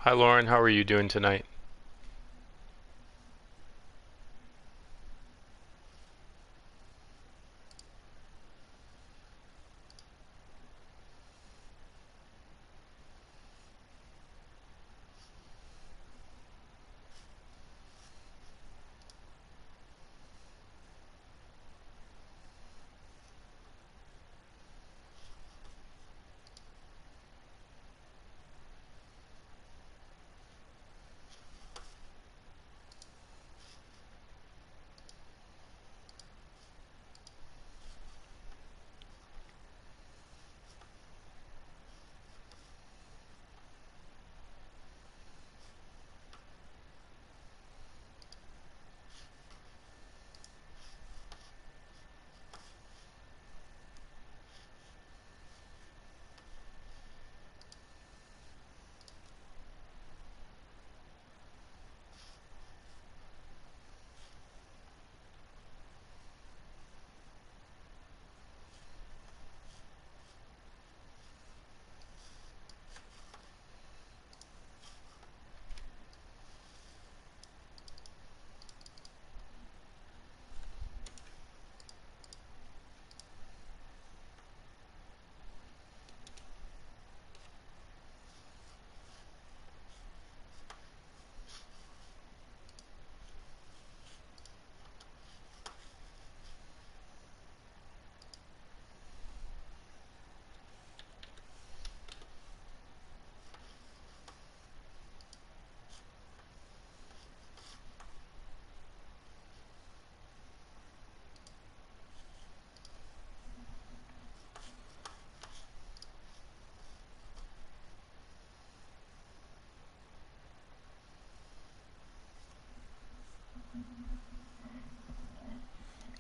Hi Lauren, how are you doing tonight?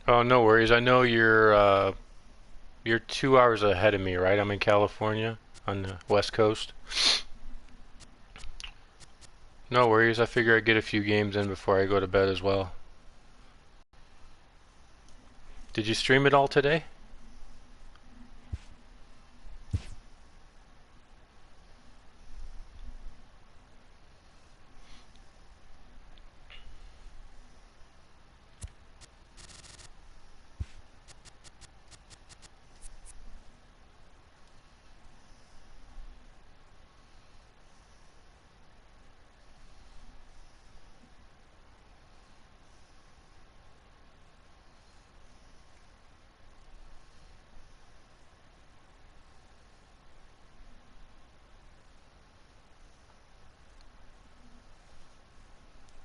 Oh, no worries. I know you're 2 hours ahead of me, right? I'm in California on the West Coast. No worries. I figure I'd get a few games in before I go to bed as well. Did you stream it all today?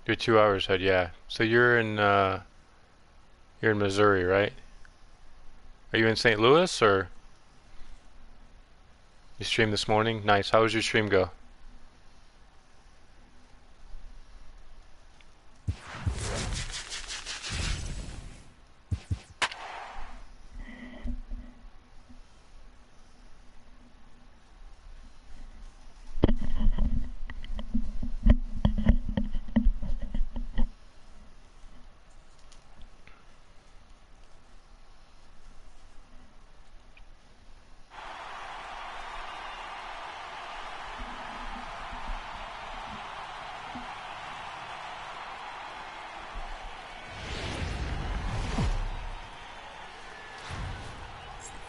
You're 2 hours ahead, yeah. So you're in Missouri, right? Are you in St. Louis or you streamed this morning? Nice. How was your stream go?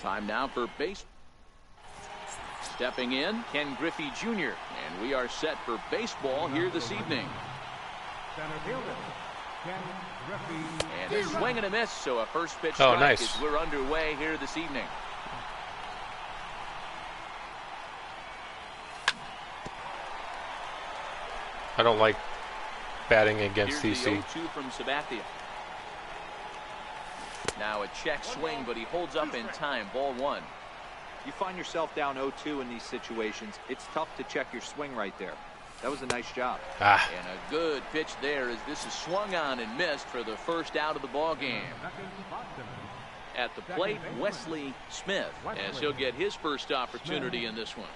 Time now for base. Stepping in, Ken Griffey Jr. And we are set for baseball here this evening. And a swing and a miss, so a first pitch strike nice. as we're underway here this evening. I don't like batting against Here's the CC. 0-2 from Sabathia. Now a check swing, but he holds up in time. Ball one. You find yourself down 0-2 in these situations. It's tough to check your swing right there. That was a nice job. And a good pitch there as this is swung on and missed for the first out of the ball game. At the plate, Wesley Smith, as he'll get his first opportunity in this one.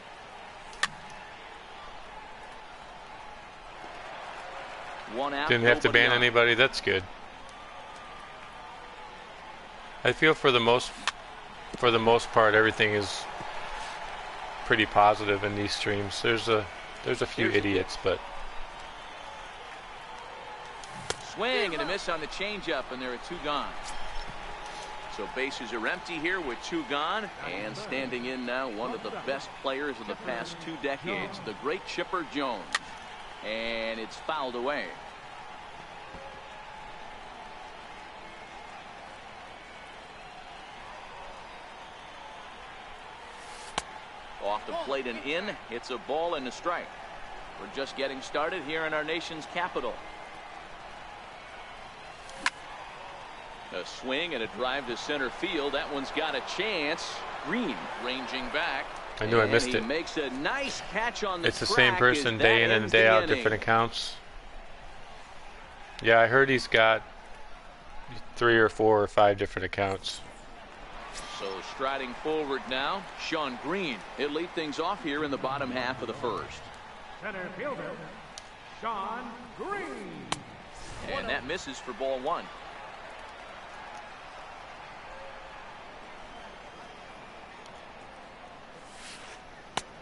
One out. Didn't have to ban anybody. That's good. I feel for the most part everything is pretty positive in these streams. There's There's a few idiots, but Swing and a miss on the changeup, and there are 2 gone. So bases are empty here with 2 gone, and standing in now one of the best players of the past 2 decades, the great Chipper Jones. And it's fouled away. Off the plate and in. It's a ball and a strike. We're just getting started here in our nation's capital. A swing and a drive to center field. That one's got a chance. Green ranging back. I knew I missed it. He makes a nice catch on the it's the same track person as day that in and ends day the out, inning. different accounts. Yeah, I heard he's got 3 or 4 or 5 different accounts. So striding forward now, Shawn Green. He'll lead things off here in the bottom half of the first. Center fielder, Shawn Green. And that misses for ball 1.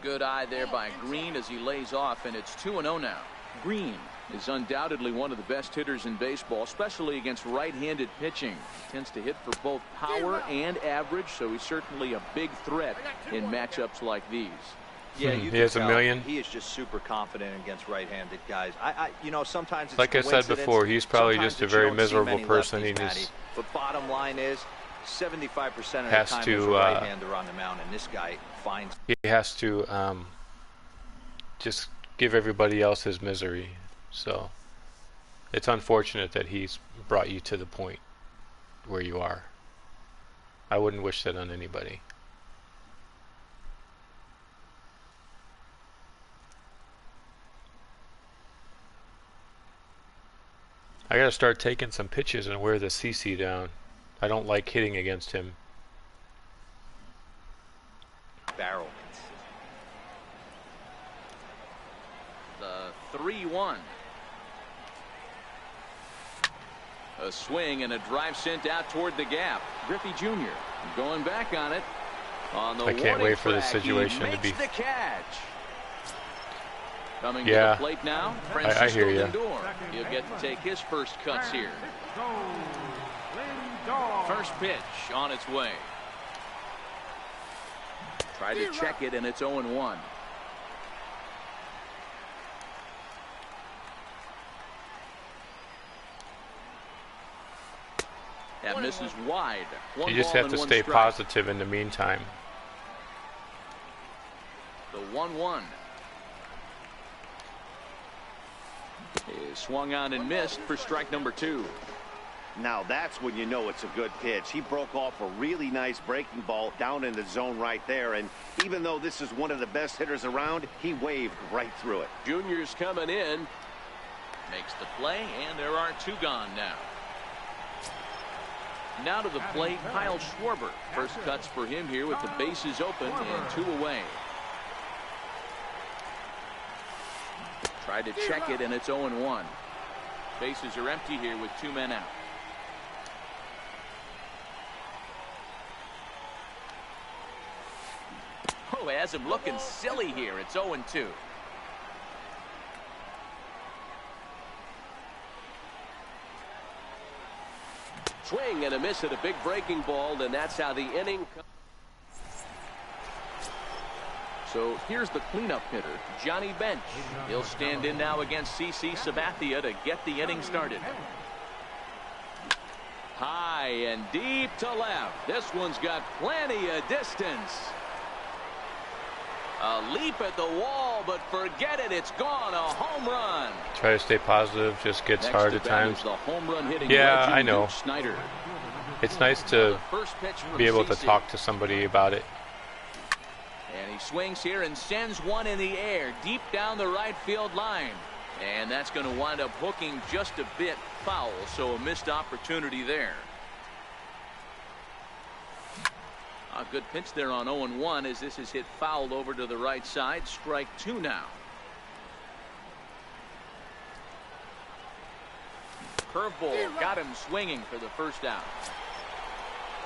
Good eye there by Green as he lays off, and it's 2-0 now. Green is undoubtedly one of the best hitters in baseball, especially against right-handed pitching. Tends to hit for both power and average, so he's certainly a big threat in matchups like these. Yeah, He has a million. He is just super confident against right-handed guys. You know, sometimes it's Like I said before, he's probably just a very miserable person. He just But bottom line is, 75% of the has time to, there's a right-hander on the mound, and this guy finds. he has to just give everybody else his misery. So it's unfortunate that he's brought you to the point where you are. I wouldn't wish that on anybody. I gotta start taking some pitches and wear the CC down. I don't like hitting against him. Barrel. The 3-1. A swing and a drive sent out toward the gap. Griffey Jr. going back on it. On the I can't wait for this track, situation he to be. makes the catch. Coming Yeah, to the plate now, I Francisco hear ya. Lindor. He'll get to take his first cuts here. Lindor. First pitch on its way. Try to check it, and it's 0-1. That misses wide. One You just ball have to and one stay strike. positive in the meantime. The 1-1 is swung on and missed for strike number 2. Now that's when you know it's a good pitch. He broke off a really nice breaking ball down in the zone right there, and even though this is one of the best hitters around, he waved right through it. Junior's coming in, makes the play, and there are 2 gone now. Now to the plate, Kyle Schwarber. First cuts for him here with the bases open and 2 away. Tried to check it, and it's 0-1. Bases are empty here with 2 men out. Oh, has him looking silly here. It's 0-2. Swing and a miss at a big breaking ball, and that's how the inning comes. So here's the cleanup hitter, Johnny Bench. He'll stand in now against CC Sabathia to get the inning started. High and deep to left. This one's got plenty of distance. A leap at the wall, but forget it. It's gone. A home run. Try to stay positive. Just gets Next hard to at bat times. is the home run hitting Yeah, legend, I know. Duke Snyder. It's nice to The first pitch from be able to CC. talk to somebody about it. And he swings here and sends one in the air deep down the right field line. And that's going to wind up hooking just a bit foul, so a missed opportunity there. A good pitch there on 0-1 as this is hit foul over to the right side. Strike 2 now. Curveball got him swinging for the first out.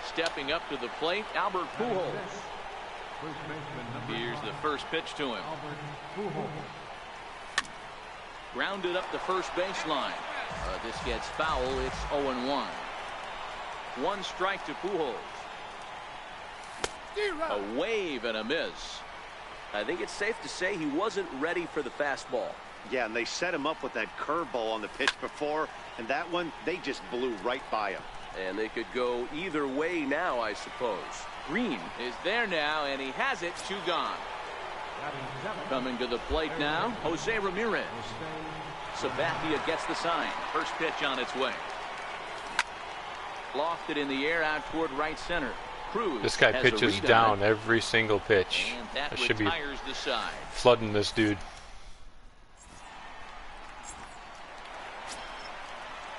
Stepping up to the plate, Albert Pujols. Here's the first pitch to him. Grounded up the first baseline. This gets foul. It's 0-1. One strike to Pujols. A wave and a miss. I think it's safe to say he wasn't ready for the fastball. Yeah, and they set him up with that curveball on the pitch before, and that one, they just blew right by him. And they could go either way now, I suppose. Green is there now, and he has it. 2 gone. Coming to the plate now, Jose Ramirez. Sabathia gets the sign. First pitch on its way. Lofted in the air out toward right center. Cruz. This guy pitches down every single pitch. And that should be retires the side. flooding this dude.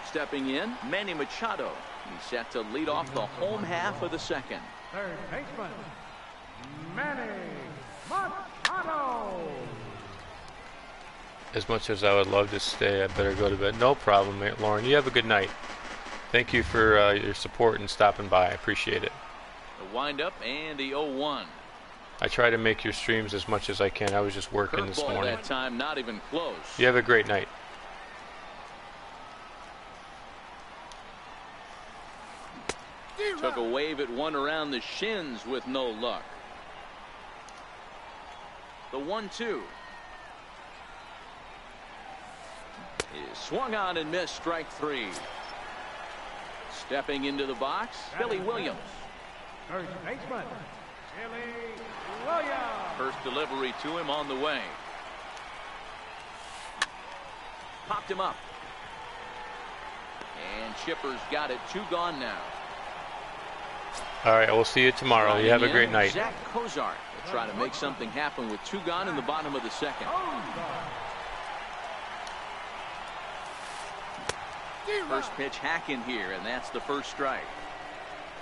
Stepping in, Manny Machado. He's set to lead off the home half of the second. Third baseman, Manny Machado. As much as I would love to stay, I better go to bed. No problem, mate. Lauren. You have a good night. Thank you for your support and stopping by. I appreciate it. The windup and the 0-1. I try to make your streams as much as I can. I was just working this Curveball morning. that time, not even close. You have a great night. Took a wave at one around the shins with no luck. The 1-2 is swung on and missed. Strike 3. Stepping into the box, Billy Williams. First baseman, Billy Williams. First delivery to him on the way. Popped him up. And Chipper's got it. 2 gone now. All right, we'll see you tomorrow. You have a great night. Zach Cozart will try to make something happen with 2 gone in the bottom of the second. First pitch hack in here, and that's the first strike.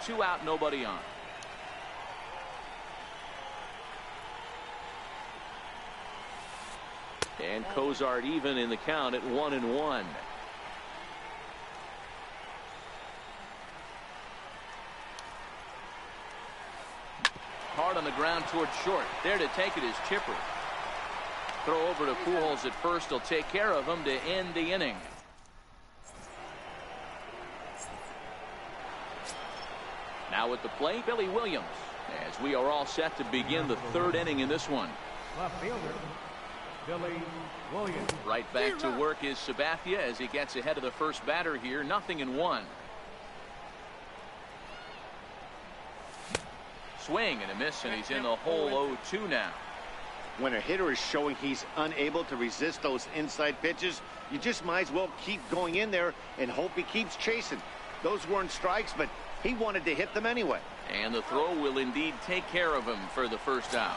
2 out, nobody on. And Cozart even in the count at 1-1. Hard on the ground toward short. There to take it is Chipper. Throw over to Pujols at first. He'll take care of him to end the inning. Now at the plate, Billy Williams, as we are all set to begin the 3rd inning in this one. Left fielder, Billy Williams. Right back to work is Sabathia as he gets ahead of the first batter here. 0-1. Swing and a miss, and he's in the hole. 0-2 now. When a hitter is showing he's unable to resist those inside pitches, you just might as well keep going in there and hope he keeps chasing. Those weren't strikes, but he wanted to hit them anyway. And the throw will indeed take care of him for the first out.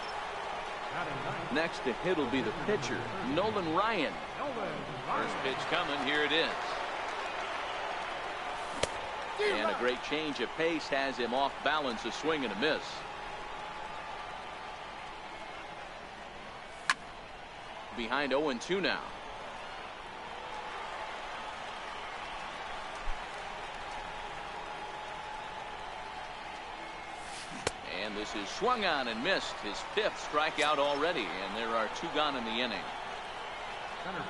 Next to hit will be the pitcher, Nolan Ryan. First pitch coming. Here it is. And a great change of pace has him off balance. A swing and a miss. Behind 0-2 now. And this is swung on and missed. His 5th strikeout already, and there are 2 gone in the inning.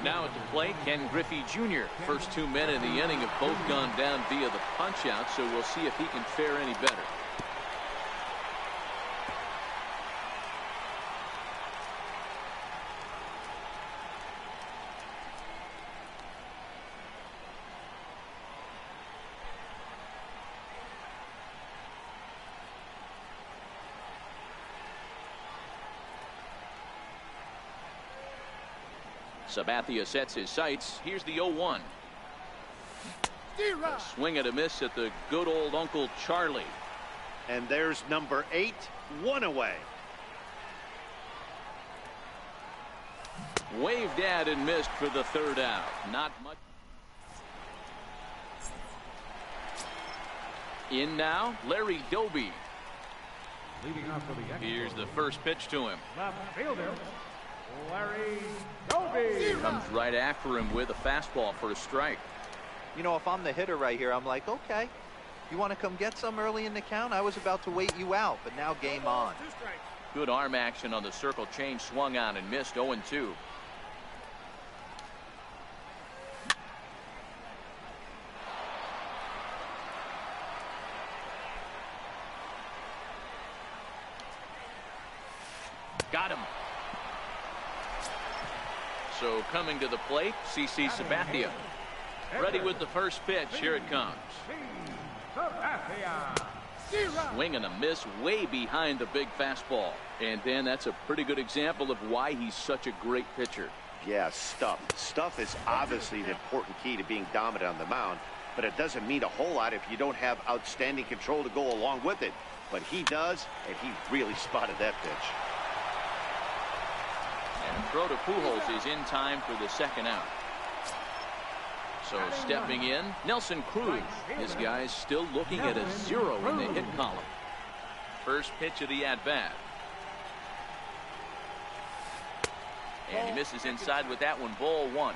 Now at the plate, Ken Griffey Jr. First 2 men in the inning have both gone down via the punch out, so we'll see if he can fare any better. Sabathia sets his sights. Here's the 0-1. A swing and a miss at the good old Uncle Charlie. And there's number 8, 1 away. Waved at and missed for the 3rd out. Not much. In now, Larry Doby. Leading off for the Expos. Here's the first pitch to him. Left fielder, Larry Doby. Comes right after him with a fastball for a strike. You know, if I'm the hitter right here, I'm like, okay, you want to come get some early in the count? I was about to wait you out, but now game on. Good arm action on the circle change. Swung on and missed. 0-2. Got him. So coming to the plate, CC Sabathia. Ready with the first pitch. Here it comes. Swing and a miss way behind the big fastball. And then that's a pretty good example of why he's such a great pitcher. Yeah, stuff. Stuff is obviously the important key to being dominant on the mound, but it doesn't mean a whole lot if you don't have outstanding control to go along with it. But he does, and he really spotted that pitch. And throw to Pujols is in time for the second out. So stepping in, Nelson Cruz. This guy's still looking at a 0 in the hit column. First pitch of the at-bat. And he misses inside with that one, ball 1.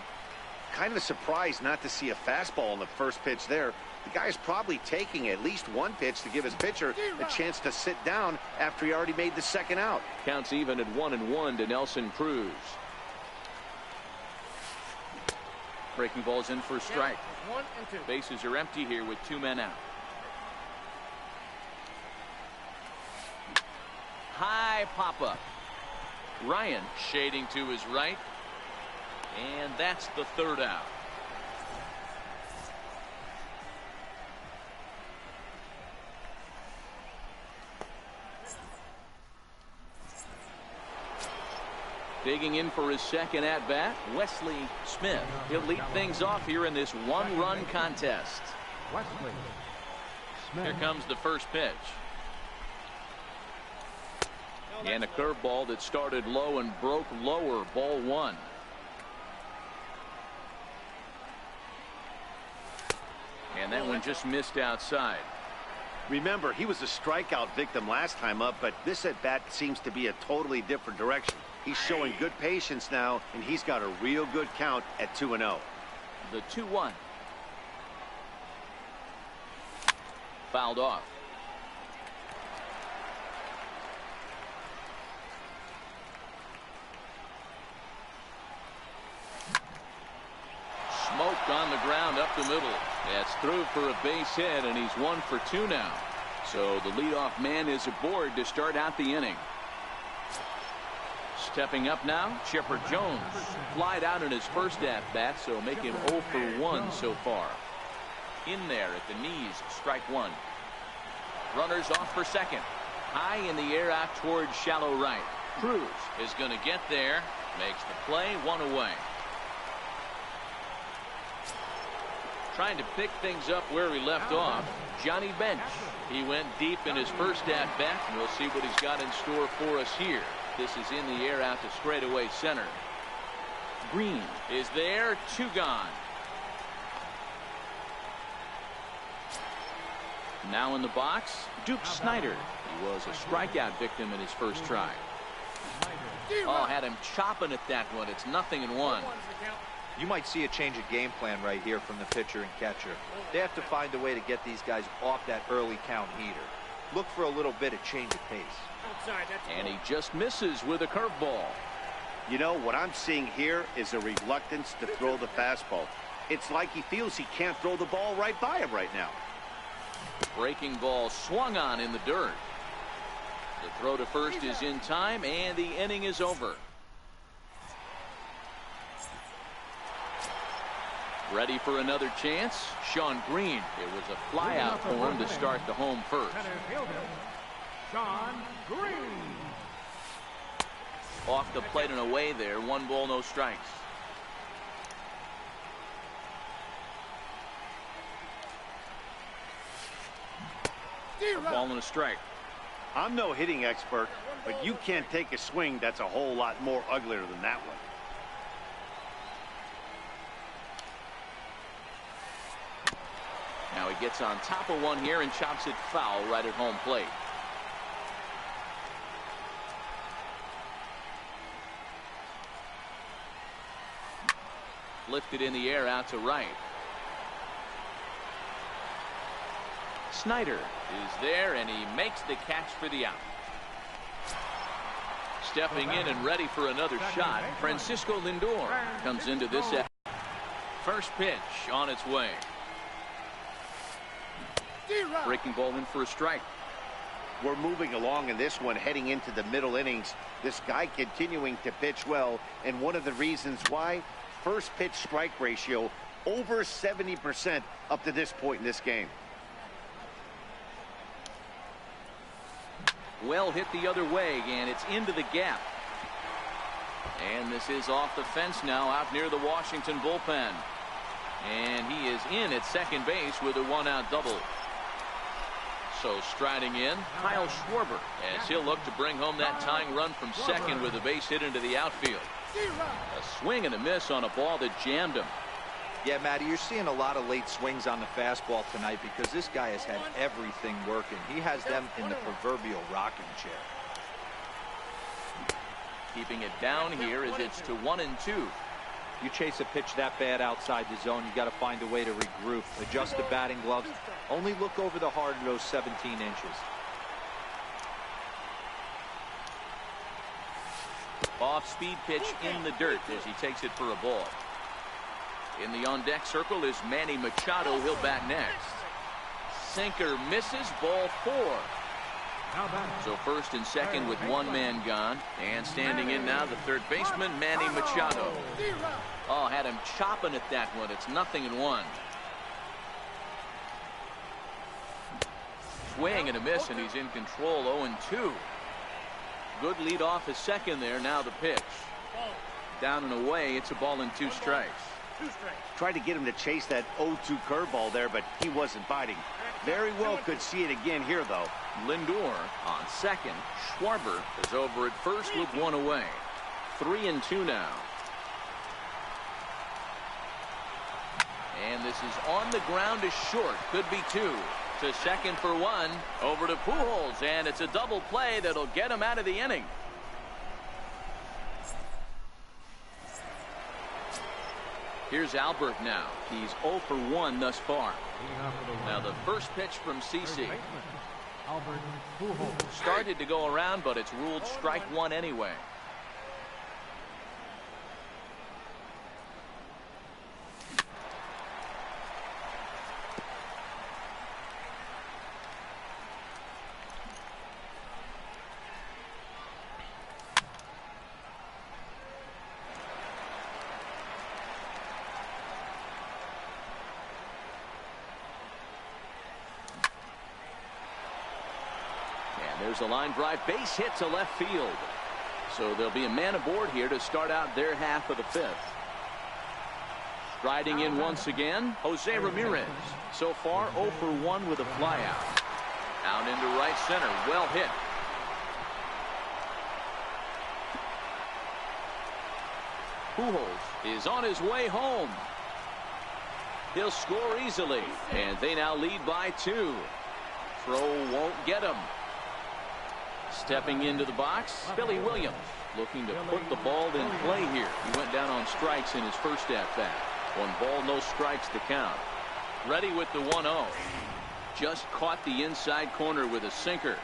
Kind of surprised not to see a fastball in the first pitch there. The guy's probably taking at least one pitch to give his pitcher a chance to sit down after he already made the second out. Counts even at 1-1 to Nelson Cruz. Breaking ball's in for a strike. 1 and 2. Bases are empty here with 2 men out. High pop-up. Ryan shading to his right. And that's the third out. Digging in for his second at-bat, Wesley Smith. He'll lead things off here in this one-run contest. Wesley Smith. Here comes the first pitch. And a curveball that started low and broke lower, ball 1. And that one just missed outside. Remember, he was a strikeout victim last time up, but this at-bat seems to be a totally different direction. He's showing good patience now, and he's got a real good count at 2-0. The 2-1. Fouled off. Smoked on the ground up the middle. That's through for a base hit, and he's 1 for 2 now. So the leadoff man is aboard to start out the inning. Stepping up now, Chipper Jones. Flied out in his first at-bat, so make him 0 for 1 so far. In there at the knees, strike 1. Runners off for second. High in the air out towards shallow right. Cruz is going to get there. Makes the play, 1 away. Trying to pick things up where he left off, Johnny Bench. He went deep in his first at-bat, and we'll see what he's got in store for us here. This is in the air out to straightaway center. Green is there, 2 gone. Now in the box, Duke Snider. He was a strikeout victim in his first try. Oh, had him chopping at that one. It's 0-1. You might see a change of game plan right here from the pitcher and catcher. They have to find a way to get these guys off that early count heater. Look for a little bit of change of pace. And he just misses with a curveball. You know, what I'm seeing here is a reluctance to throw the fastball. It's like he feels he can't throw the ball right by him right now. Breaking ball swung on in the dirt. The throw to first is in time, and the inning is over. Ready for another chance, Shawn Green. It was a fly out for him to start the home first. Center fielder, Shawn Green. Off the plate and away there, 1 ball, no strikes. A ball and a strike. I'm no hitting expert, but you can't take a swing that's a whole lot more uglier than that one. Now he gets on top of one here and chops it foul right at home plate. Lifted in the air out to right. Snider is there, and he makes the catch for the out. Stepping in and ready for another shot, Francisco Lindor comes into this. First pitch on its way. Breaking ball in for a strike. We're moving along in this one, heading into the middle innings. This guy continuing to pitch well, and one of the reasons why, first pitch strike ratio over 70% up to this point in this game. Well hit the other way, and it's into the gap. And this is off the fence now, out near the Washington bullpen. And he is in at second base with a one-out double. So striding in, Kyle Schwarber, as he'll look to bring home that tying run from second with a base hit into the outfield. A swing and a miss on a ball that jammed him. Yeah, Matty, you're seeing a lot of late swings on the fastball tonight because this guy has had everything working. He has them in the proverbial rocking chair. Keeping it down here as it's to 1-2. You chase a pitch that bad outside the zone, you got to find a way to regroup, adjust the batting gloves. Only look over the heart of those 17 inches. Off-speed pitch in the dirt as he takes it for a ball. In the on-deck circle is Manny Machado. He'll bat next. Sinker misses, ball 4. So first and second with one man gone. And standing in now, the third baseman, Manny Machado. Oh, had him chopping at that one. It's 0-1. Swing and a miss, and he's in control. 0-2. Good lead off his second there. Now the pitch. Down and away. It's a ball and 2 strikes. Tried to get him to chase that 0-2 curveball there, but he wasn't biting. Very well could see it again here, though. Lindor on second. Schwarber is over at first with one away. 3-2 now. And this is on the ground to short. Could be 2. To second for 1. Over to Pujols, and it's a double play that'll get him out of the inning. Here's Albert now. He's 0 for 1 thus far. Now the first pitch from CC. Started to go around, but it's ruled strike 1 anyway. There's a line drive, base hit to left field. So there'll be a man aboard here to start out their half of the 5th. Striding in once again, Jose Ramirez. So far 0 for 1 with a flyout. Out into right center, well hit. Pujols is on his way home. He'll score easily, and they now lead by 2. Throw won't get him. Stepping into the box, Billy Williams looking to put the ball in play here. He went down on strikes in his first at-bat. 1 ball, no strikes to count. Ready with the 1-0. Just caught the inside corner with a sinker.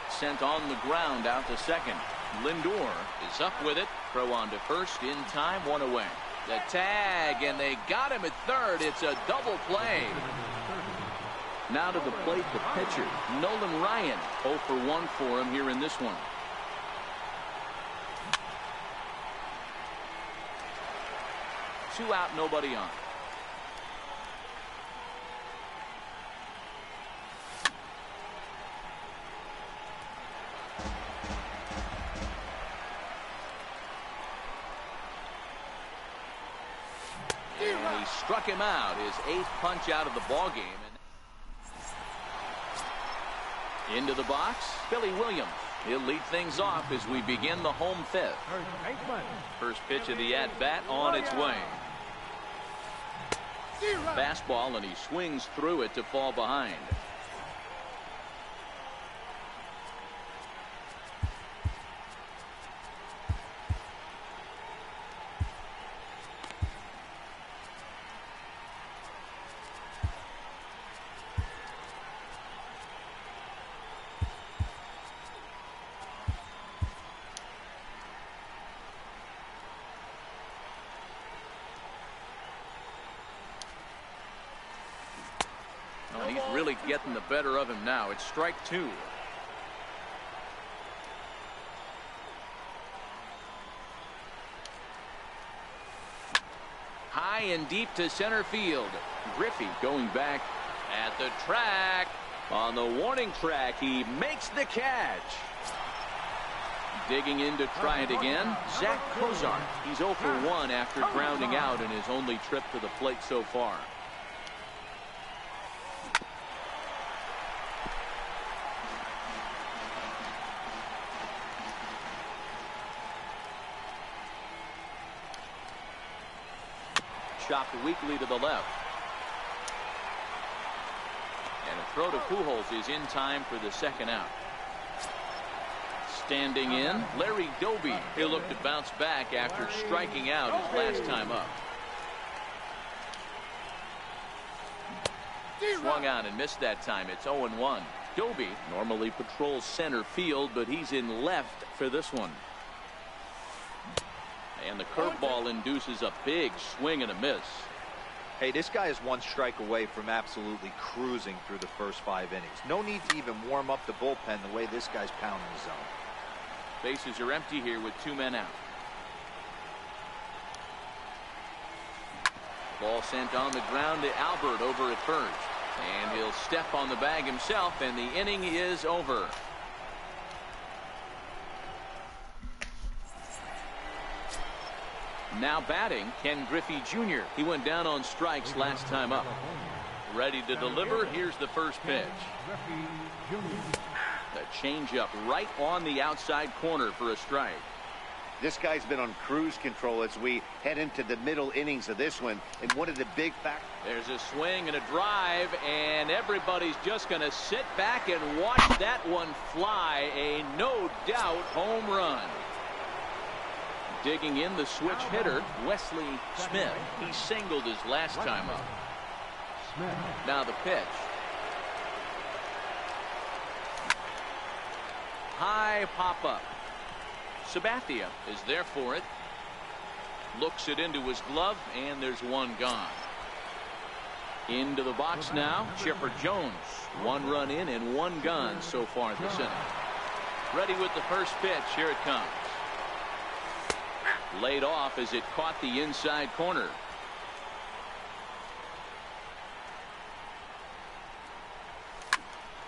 Sent on the ground out to second. Lindor is up with it. Throw on to first in time, 1 away. The tag, and they got him at third. It's a double play. Now to the plate, the pitcher, Nolan Ryan. 0 for 1 for him here in this one. Two out, nobody on. And he struck him out, his 8th punch out of the ball game. Into the box, Billy Williams. He'll lead things off as we begin the home 5th. First pitch of the at-bat on its way. Fastball, and he swings through it to fall behind. getting the better of him now. It's strike 2. High and deep to center field. Griffey going back at the track. On the warning track, he makes the catch. Digging in to try it again, Zach Cozart. He's 0 for 1 after grounding out in his only trip to the plate so far. Chopped weakly to the left. And a throw to Pujols is in time for the second out. Standing in, Larry Doby. He'll look to bounce back after striking out his last time up. Swung on and missed that time. It's 0-1. Doby normally patrols center field, but he's in left for this one. And the curveball induces a big swing and a miss. Hey, this guy is 1 strike away from absolutely cruising through the first 5 innings. No need to even warm up the bullpen the way this guy's pounding the zone. Bases are empty here with 2 men out. Ball sent on the ground to Albert over at first. And he'll step on the bag himself, and the inning is over. Now batting, Ken Griffey Jr. He went down on strikes last time up. Ready to deliver. Here's the first pitch. The changeup right on the outside corner for a strike. This guy's been on cruise control as we head into the middle innings of this one. And one of the big factors. There's a swing and a drive, and everybody's just going to sit back and watch that one fly. A no doubt home run. Digging in, the switch hitter, Wesley Smith. He singled his last time up. Now the pitch. High pop-up. Sabathia is there for it. Looks it into his glove, and there's one gone. Into the box now, Chipper Jones. 1 run in and 1 gone so far this inning. Ready with the first pitch. Here it comes. Laid off as it caught the inside corner.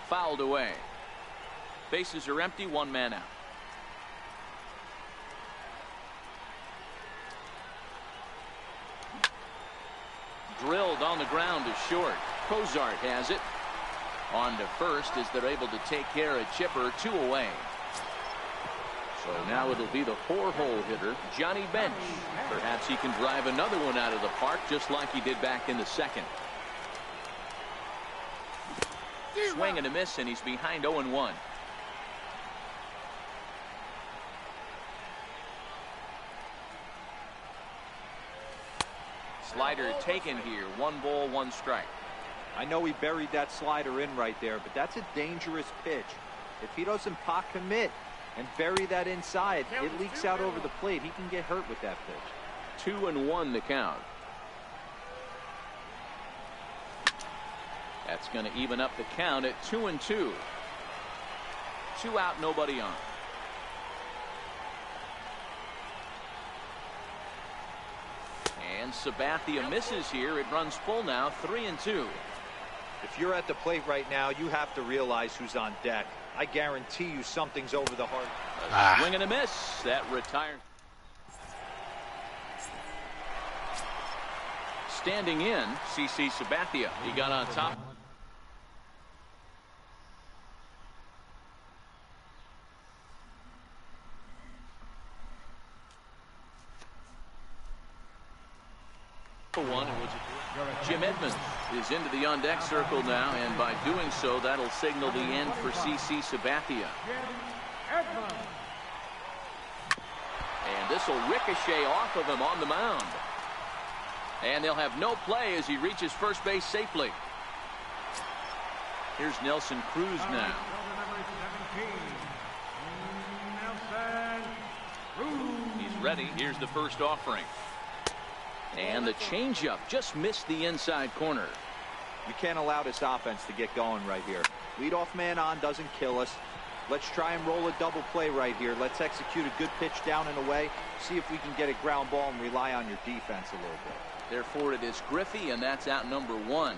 Fouled away. Bases are empty, 1 man out. Drilled on the ground to short. Cozart has it. On to first as they're able to take care of Chipper. 2 away. So now it'll be the 4-hole hitter, Johnny Bench. Perhaps he can drive another one out of the park just like he did back in the second. Swing and a miss, and he's behind 0-1. Slider taken here. 1 ball, 1 strike. I know he buried that slider in right there, but that's a dangerous pitch. If he doesn't pot commit and bury that inside, it leaks out over the plate. He can get hurt with that pitch. 2-1 to count. That's going to even up the count at 2-2. 2 out, nobody on. And Sabathia misses here. It runs full now, 3-2. If you're at the plate right now, you have to realize who's on deck. I guarantee you something's over the heart. A swing and a miss. That retired. Standing in, CC Sabathia. He got on top. One, Jim Edmonds is into the on-deck circle now, and by doing so, that'll signal the end for CC Sabathia. And this will ricochet off of him on the mound. And they'll have no play as he reaches first base safely. Here's Nelson Cruz now. He's ready. Here's the first offering. And the changeup just missed the inside corner. You can't allow this offense to get going right here. Leadoff man on doesn't kill us. Let's try and roll a double play right here. Let's execute a good pitch down and away. See if we can get a ground ball and rely on your defense a little bit. Therefore, it is Griffey, and that's out number 1.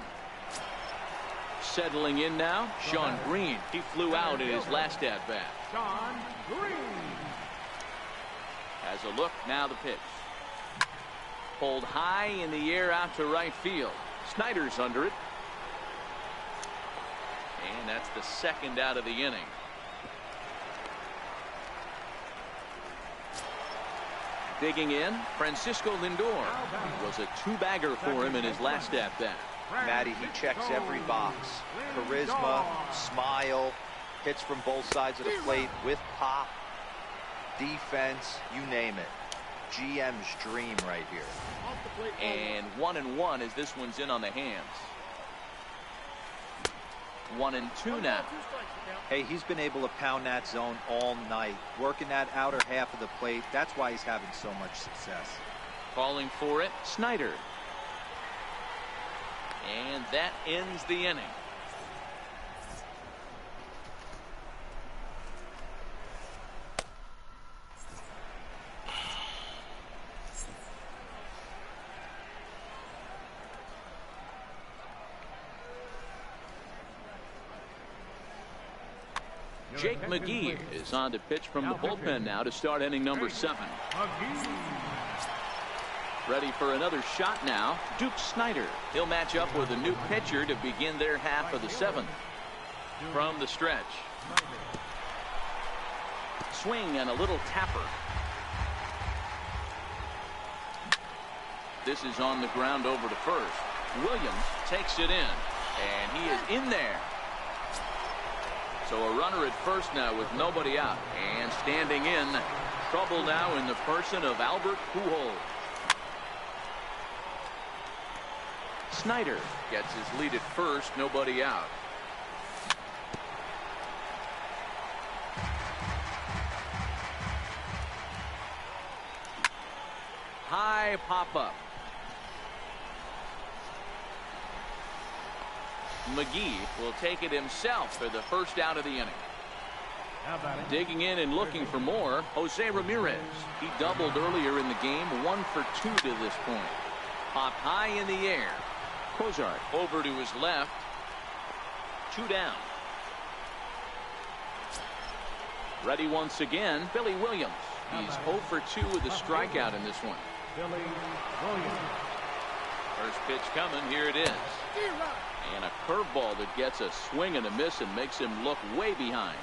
Settling in now, Sean Green. He flew out in his last at-bat. Sean Green. Has a look, now the pitch. Pulled high in the air out to right field. Snyder's under it. And that's the second out of the inning. Digging in, Francisco Lindor. It was a 2-bagger for him in his last at-bat. Matty, he checks every box. Charisma, smile, hits from both sides of the plate with pop, defense, you name it. GM's dream right here. And 1-1 as this one's in on the hands. 1-2 now. Hey, he's been able to pound that zone all night, working that outer half of the plate. That's why he's having so much success. Calling for it, Snyder. And that ends the inning. Jake McGee is on to pitch from the bullpen now to start inning number 7. Ready for another shot now, Duke Snyder. He'll match up with a new pitcher to begin their half of the 7th. From the stretch. Swing and a little tapper. This is on the ground over to first. Williams takes it in, and he is in there. So a runner at first now with nobody out, and standing in, trouble now in the person of Albert Pujols. Snyder gets his lead at first, nobody out. High pop-up. McGee will take it himself for the first out of the inning. Digging in and looking for more, Jose Ramirez. He doubled earlier in the game, 1 for 2 to this point. Popped high in the air. Cozart over to his left. 2 down. Ready once again, Billy Williams. He's 0 for 2 with a strikeout in this one. Billy Williams. First pitch coming, here it is. And a curveball that gets a swing and a miss and makes him look way behind.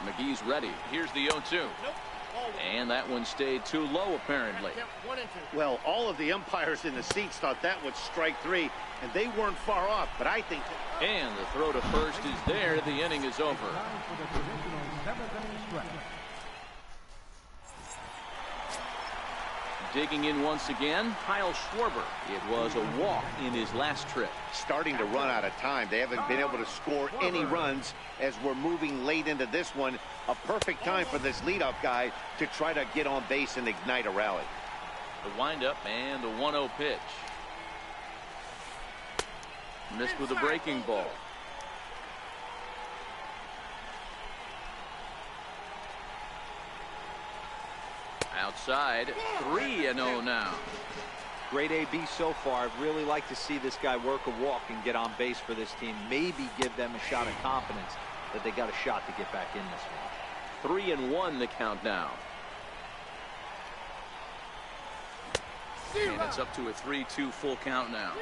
McGee's ready. Here's the 0-2. And that one stayed too low, apparently. Well, all of the umpires in the seats thought that was strike 3, and they weren't far off, but I think... And the throw to first is there. The inning is over. Digging in once again, Kyle Schwarber. It was a walk in his last trip. Starting to run out of time. They haven't been able to score any runs as we're moving late into this one. A perfect time for this leadoff guy to try to get on base and ignite a rally. The windup and the 1-0 pitch. Missed with a breaking ball. Outside, 3-0 now. Great AB so far. I'd really like to see this guy work a walk and get on base for this team. Maybe give them a shot of confidence that they got a shot to get back in this one. 3-1 the count now. And it's up to a 3-2 full count now.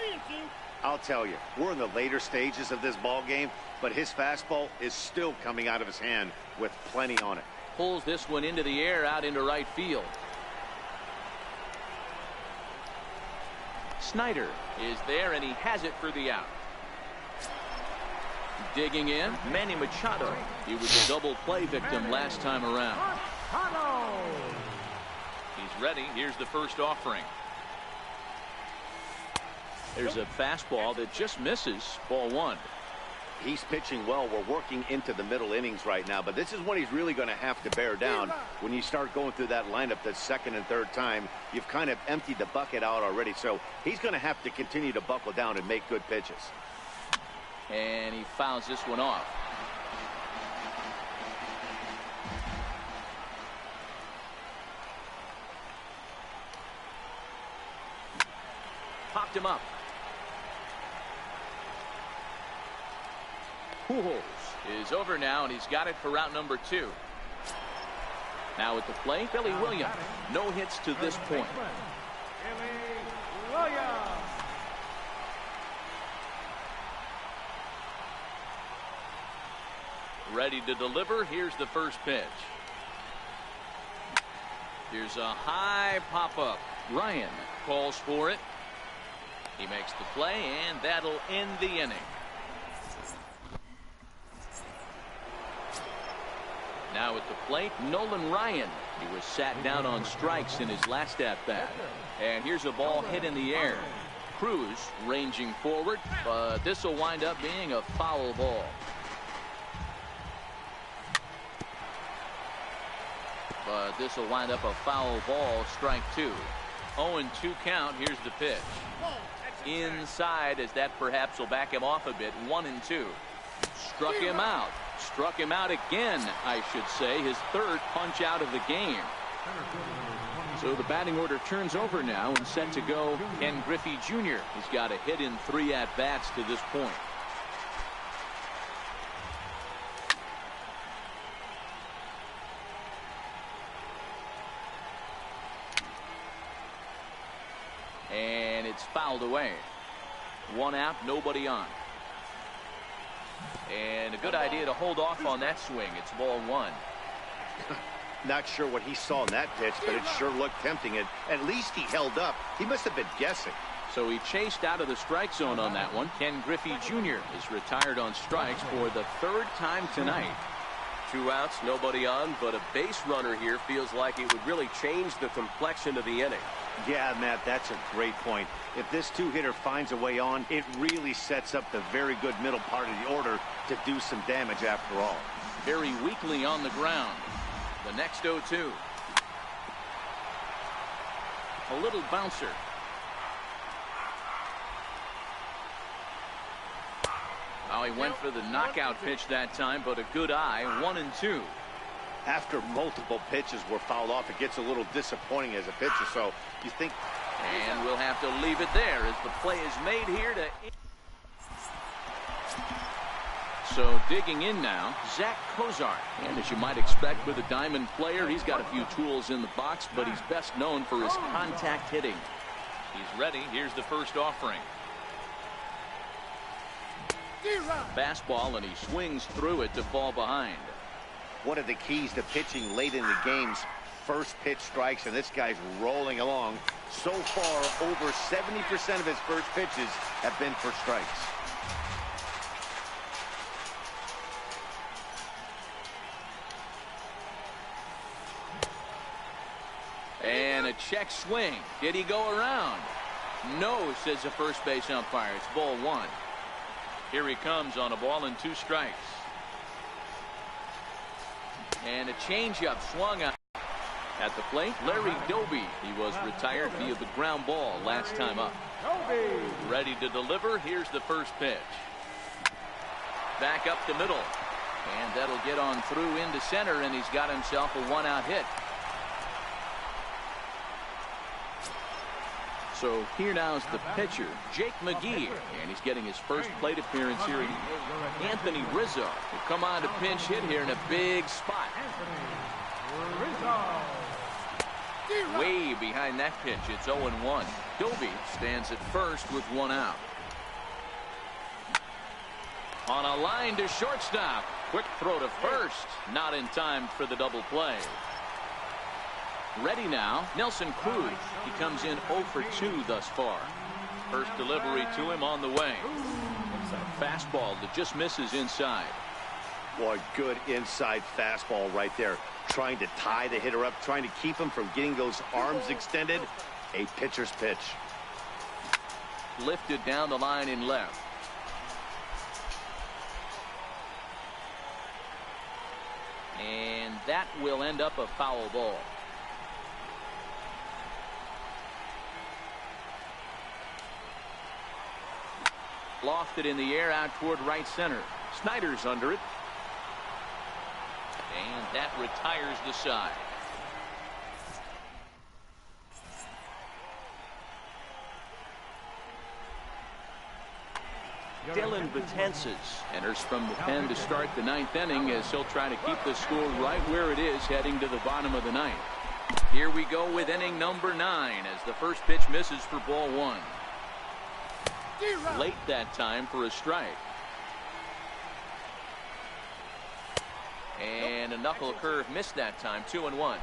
I'll tell you, we're in the later stages of this ball game, but his fastball is still coming out of his hand with plenty on it. Pulls this one into the air out into right field. Snyder is there, and he has it for the out. Digging in, Manny Machado. He was a double play victim last time around. He's ready. Here's the first offering. There's a fastball that just misses. Ball 1. He's pitching well. We're working into the middle innings right now, but this is when he's really going to have to bear down. When you start going through that lineup the second and third time, you've kind of emptied the bucket out already. So he's going to have to continue to buckle down and make good pitches. And he fouls this one off. Popped him up. Pujols is over now, and he's got it for route number 2. Now at the plate, Billy Williams. No hits to this point. Billy Williams. Ready to deliver. Here's the first pitch. Here's a high pop-up. Ryan calls for it. He makes the play, and that'll end the inning. Now at the plate, Nolan Ryan. He was sat down on strikes in his last at-bat. And here's a ball hit in the air. Cruz ranging forward, but this will wind up being a foul ball. But this will wind up a foul ball, strike 2. 0-2 count. Here's the pitch. Inside, as that perhaps will back him off a bit. 1-2. Struck him out. Struck him out again, I should say. His third punch out of the game. So the batting order turns over now and set to go Ken Griffey Jr. He's got a hit in 3 at-bats to this point. And it's fouled away. 1 out, nobody on. And a good idea to hold off on that swing. It's ball 1. Not sure what he saw in that pitch, but it sure looked tempting. And at least he held up. He must have been guessing. So he chased out of the strike zone on that one. Ken Griffey Jr. is retired on strikes for the 3rd time tonight. 2 outs, nobody on, but a base runner here feels like it would really change the complexion of the inning. Yeah, Matt, that's a great point. If this 2-hitter finds a way on, it really sets up the very good middle part of the order to do some damage after all. Very weakly on the ground. The next 0-2. A little bouncer. Oh, he went for the knockout pitch that time, but a good eye. 1-2. After multiple pitches were fouled off, it gets a little disappointing as a pitcher. So you think. And we'll have to leave it there as the play is made here to. So digging in now, Zach Cozart. And as you might expect with a diamond player, he's got a few tools in the box, but he's best known for his contact hitting. He's ready. Here's the first offering. Fastball, and he swings through it to fall behind. One of the keys to pitching late in the game's first pitch strikes, and this guy's rolling along. So far, over 70% of his first pitches have been for strikes. And a check swing. Did he go around? No, says the first base umpire. It's ball 1. Here he comes on a ball and 2 strikes. And a changeup swung out. At the plate, Larry Doby. He was retired via the ground ball last time up. Ready to deliver. Here's the first pitch. Back up the middle. And that'll get on through into center, and he's got himself a 1-out hit. So here now is the pitcher, Jake McGee, and he's getting his first plate appearance here. Anthony Rizzo will come on to pinch hit here in a big spot. Way behind that pitch, it's 0-1. Doby stands at first with 1 out. On a line to shortstop. Quick throw to first. Not in time for the double play. Ready now, Nelson Cruz. He comes in 0 for 2 thus far. First delivery to him on the way. Fastball that just misses inside. Boy, good inside fastball right there. Trying to tie the hitter up, trying to keep him from getting those arms extended. A pitcher's pitch. Lifted down the line in left. And that will end up a foul ball. Lofted in the air out toward right center. Snyder's under it. And that retires the side. Dylan Betances enters from the pen to start the ninth inning as he'll try to keep the score right where it is heading to the bottom of the ninth. Here we go with inning number 9 as the first pitch misses for ball 1. Late that time for a strike. And a knuckle curve missed that time. 2-1.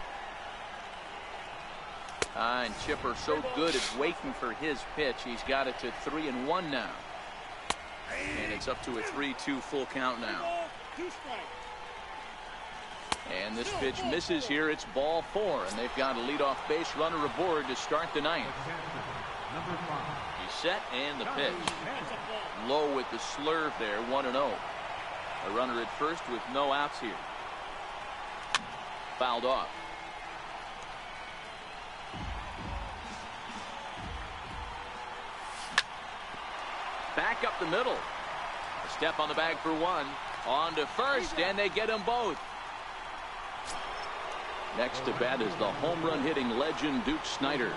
And Chipper so good at waiting for his pitch. He's got it to 3-1 now. And it's up to a 3-2 full count now. And this pitch misses here. It's ball 4. And they've got a leadoff base runner aboard to start the ninth. He's set and the pitch. Low with the slurve there. 1-0. A runner at first with no outs here. Fouled off. Back up the middle. A step on the bag for 1. On to first, and they get them both. Next to bat is the home run hitting legend Duke Snider.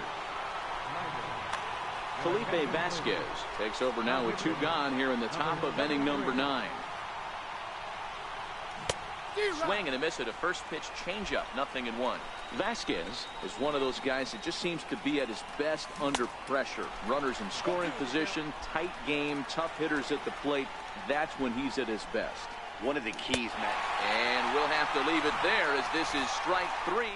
Felipe Vasquez takes over now with 2 gone here in the top of inning number 9. Swing and a miss at a first pitch changeup. 0-1. Vasquez is one of those guys that just seems to be at his best under pressure. Runners in scoring position, tight game, tough hitters at the plate. That's when he's at his best. One of the keys, Matt. And we'll have to leave it there as this is strike 3.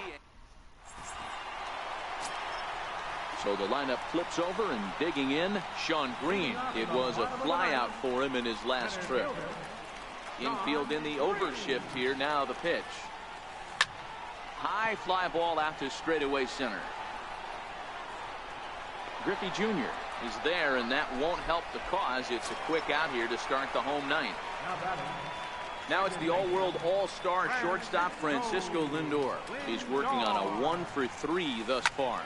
So the lineup flips over and digging in, Sean Green. It was a flyout for him in his last trip. Infield in the overshift here. Now the pitch. High fly ball out to straightaway center. Griffey Jr. is there, and that won't help the cause. It's a quick out here to start the home ninth. Now it's the all-world all-star shortstop Francisco Lindor. He's working on a 1-for-3 thus far.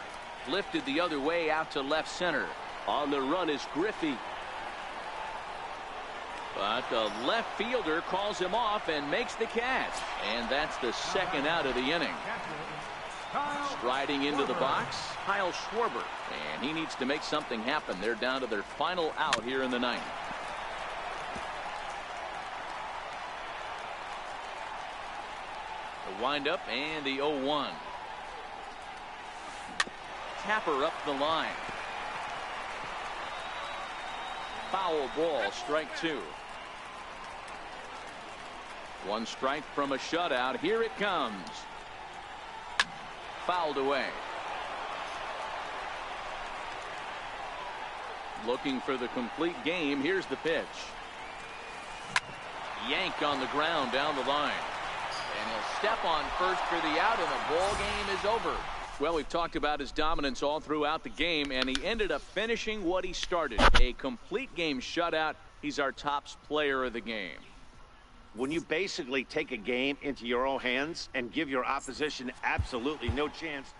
Lifted the other way out to left center. On the run is Griffey. But the left fielder calls him off and makes the catch. And that's the second out of the inning. Striding into the box, Kyle Schwarber. And he needs to make something happen. They're down to their final out here in the ninth. The windup and the 0-1. Tapper up the line. Foul ball, strike 2. 1 strike from a shutout. Here it comes. Fouled away. Looking for the complete game. Here's the pitch. Yank on the ground down the line. And he'll step on first for the out, and the ball game is over. Well, we've talked about his dominance all throughout the game, and he ended up finishing what he started. A complete game shutout. He's our top player of the game. When you basically take a game into your own hands and give your opposition absolutely no chance.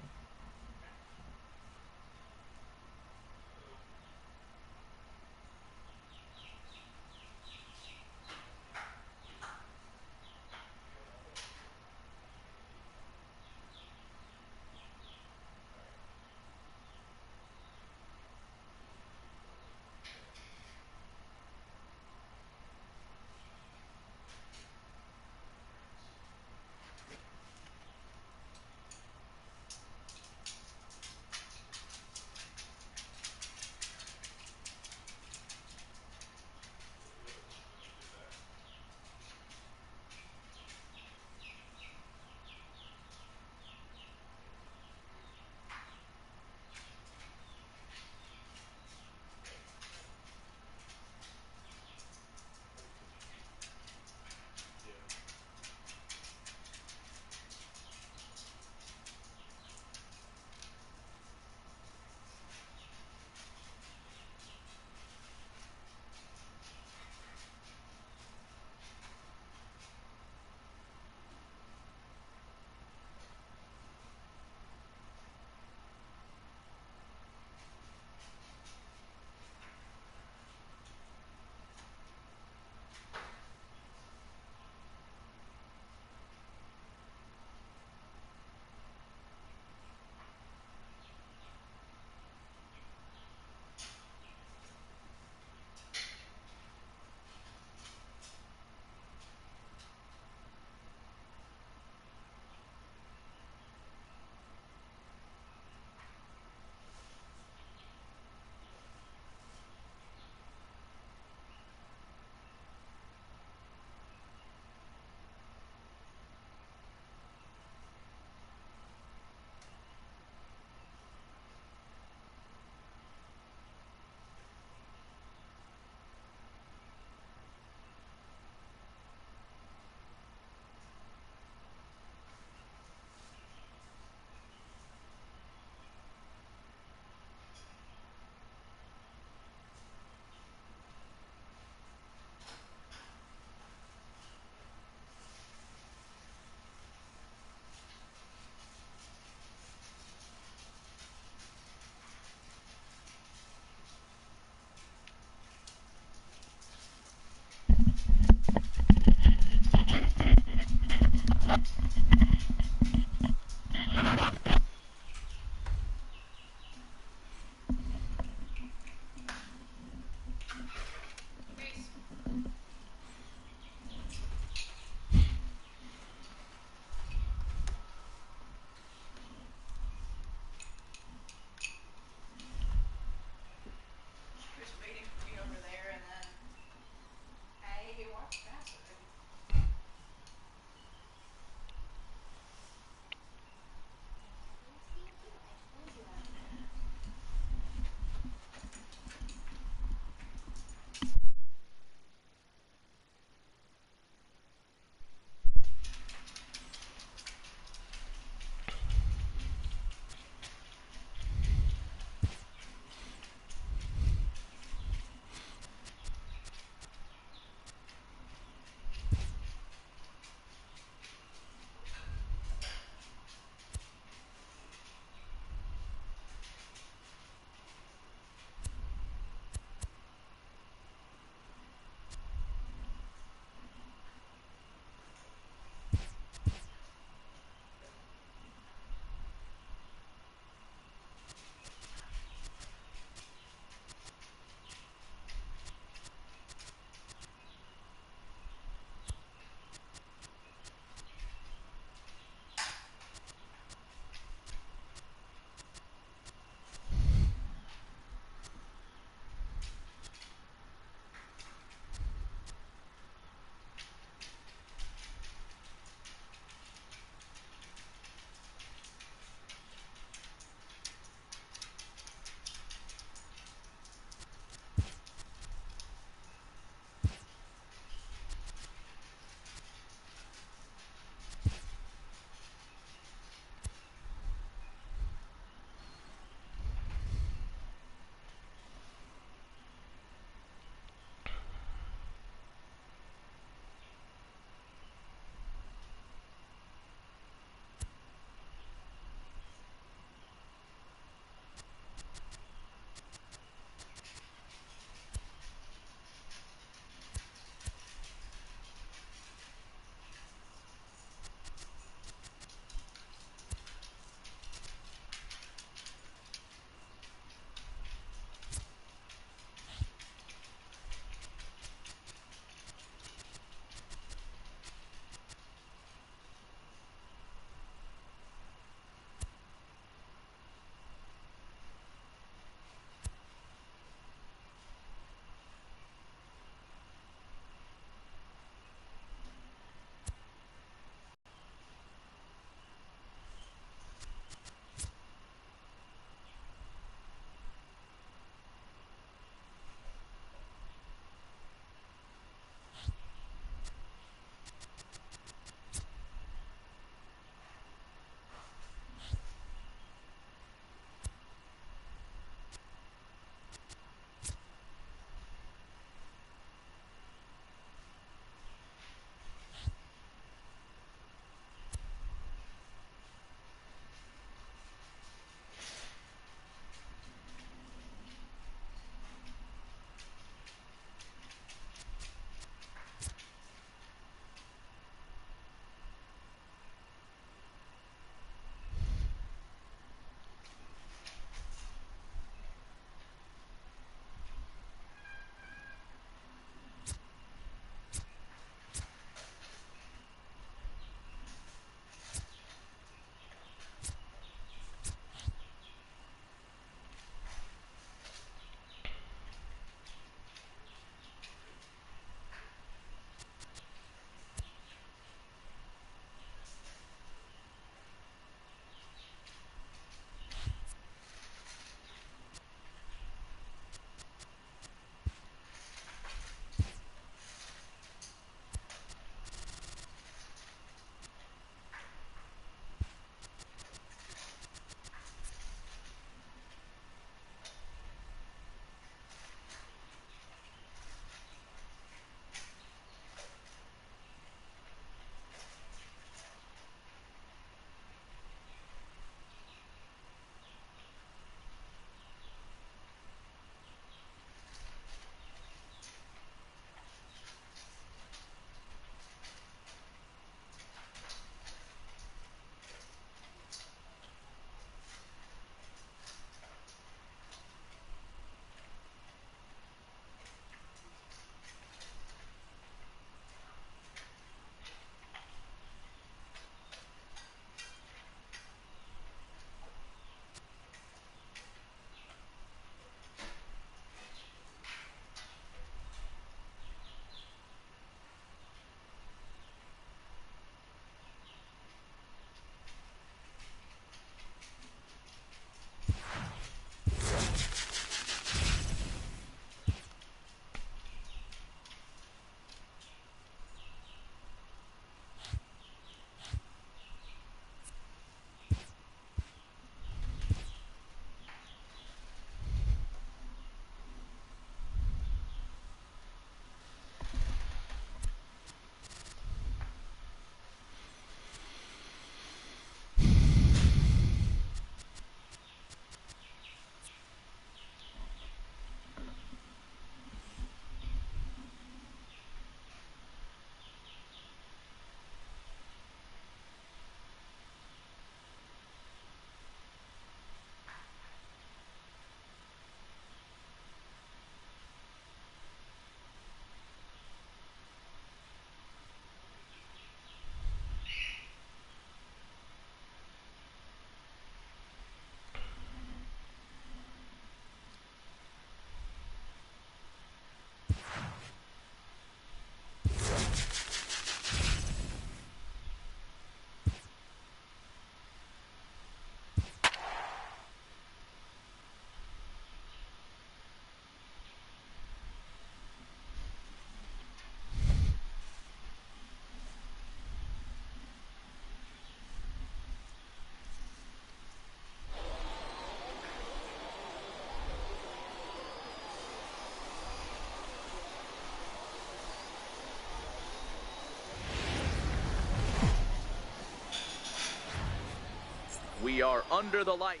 under the light.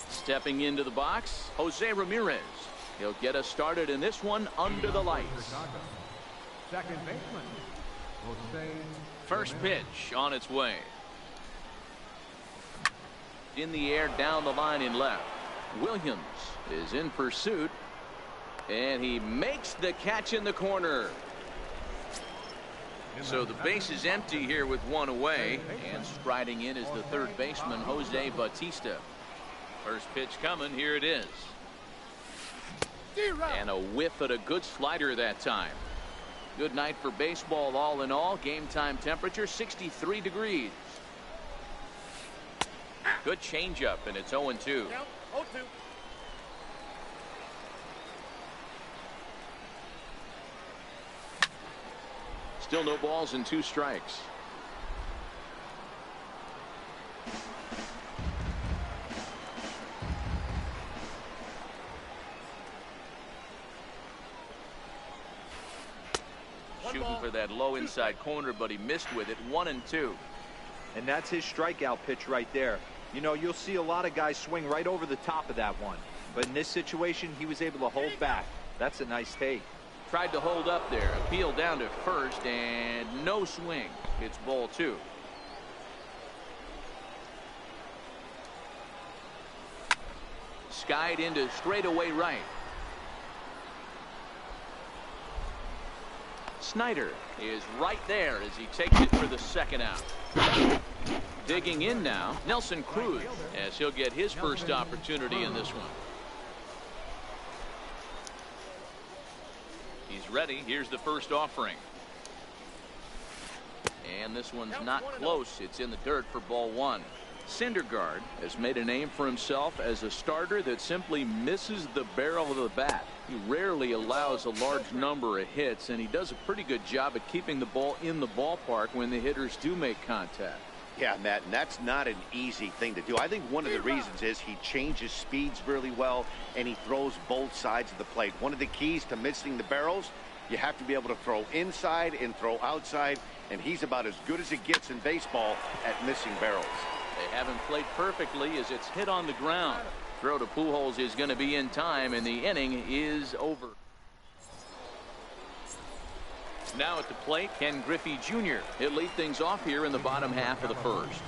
Stepping into the box, Jose Ramirez. He'll get us started in this one under the lights. Second baseman, Jose. First pitch on its way. In the air, down the line in left. Williams is in pursuit, and he makes the catch in the corner. So the base is empty here with one away, and striding in is the third baseman, Jose Bautista. First pitch coming, here it is. And a whiff at a good slider that time. Good night for baseball all in all. Game time temperature 63 degrees. Good changeup, and it's 0-2. Still no balls and 2 strikes. Shooting for that low inside corner, but he missed with it. 1-2. And that's his strikeout pitch right there. You know, you'll see a lot of guys swing right over the top of that one. But in this situation, he was able to hold back. That's a nice take. Tried to hold up there. Appeal down to first, and no swing. It's ball 2. Skied into straightaway right. Snyder is right there as he takes it for the second out. Digging in now, Nelson Cruz, as he'll get his first opportunity in this one. He's ready. Here's the first offering. And this one's not close. It's in the dirt for ball 1. Syndergaard has made a name for himself as a starter that simply misses the barrel of the bat. He rarely allows a large number of hits, and he does a pretty good job at keeping the ball in the ballpark when the hitters do make contact. Yeah, Matt, and that's not an easy thing to do. I think one of the reasons is he changes speeds really well, and he throws both sides of the plate. One of the keys to missing the barrels, you have to be able to throw inside and throw outside, and he's about as good as it gets in baseball at missing barrels. They haven't played perfectly as it's hit on the ground. Throw to Pujols is going to be in time, and the inning is over. Now at the plate, Ken Griffey Jr. He'll lead things off here in the bottom half of the first.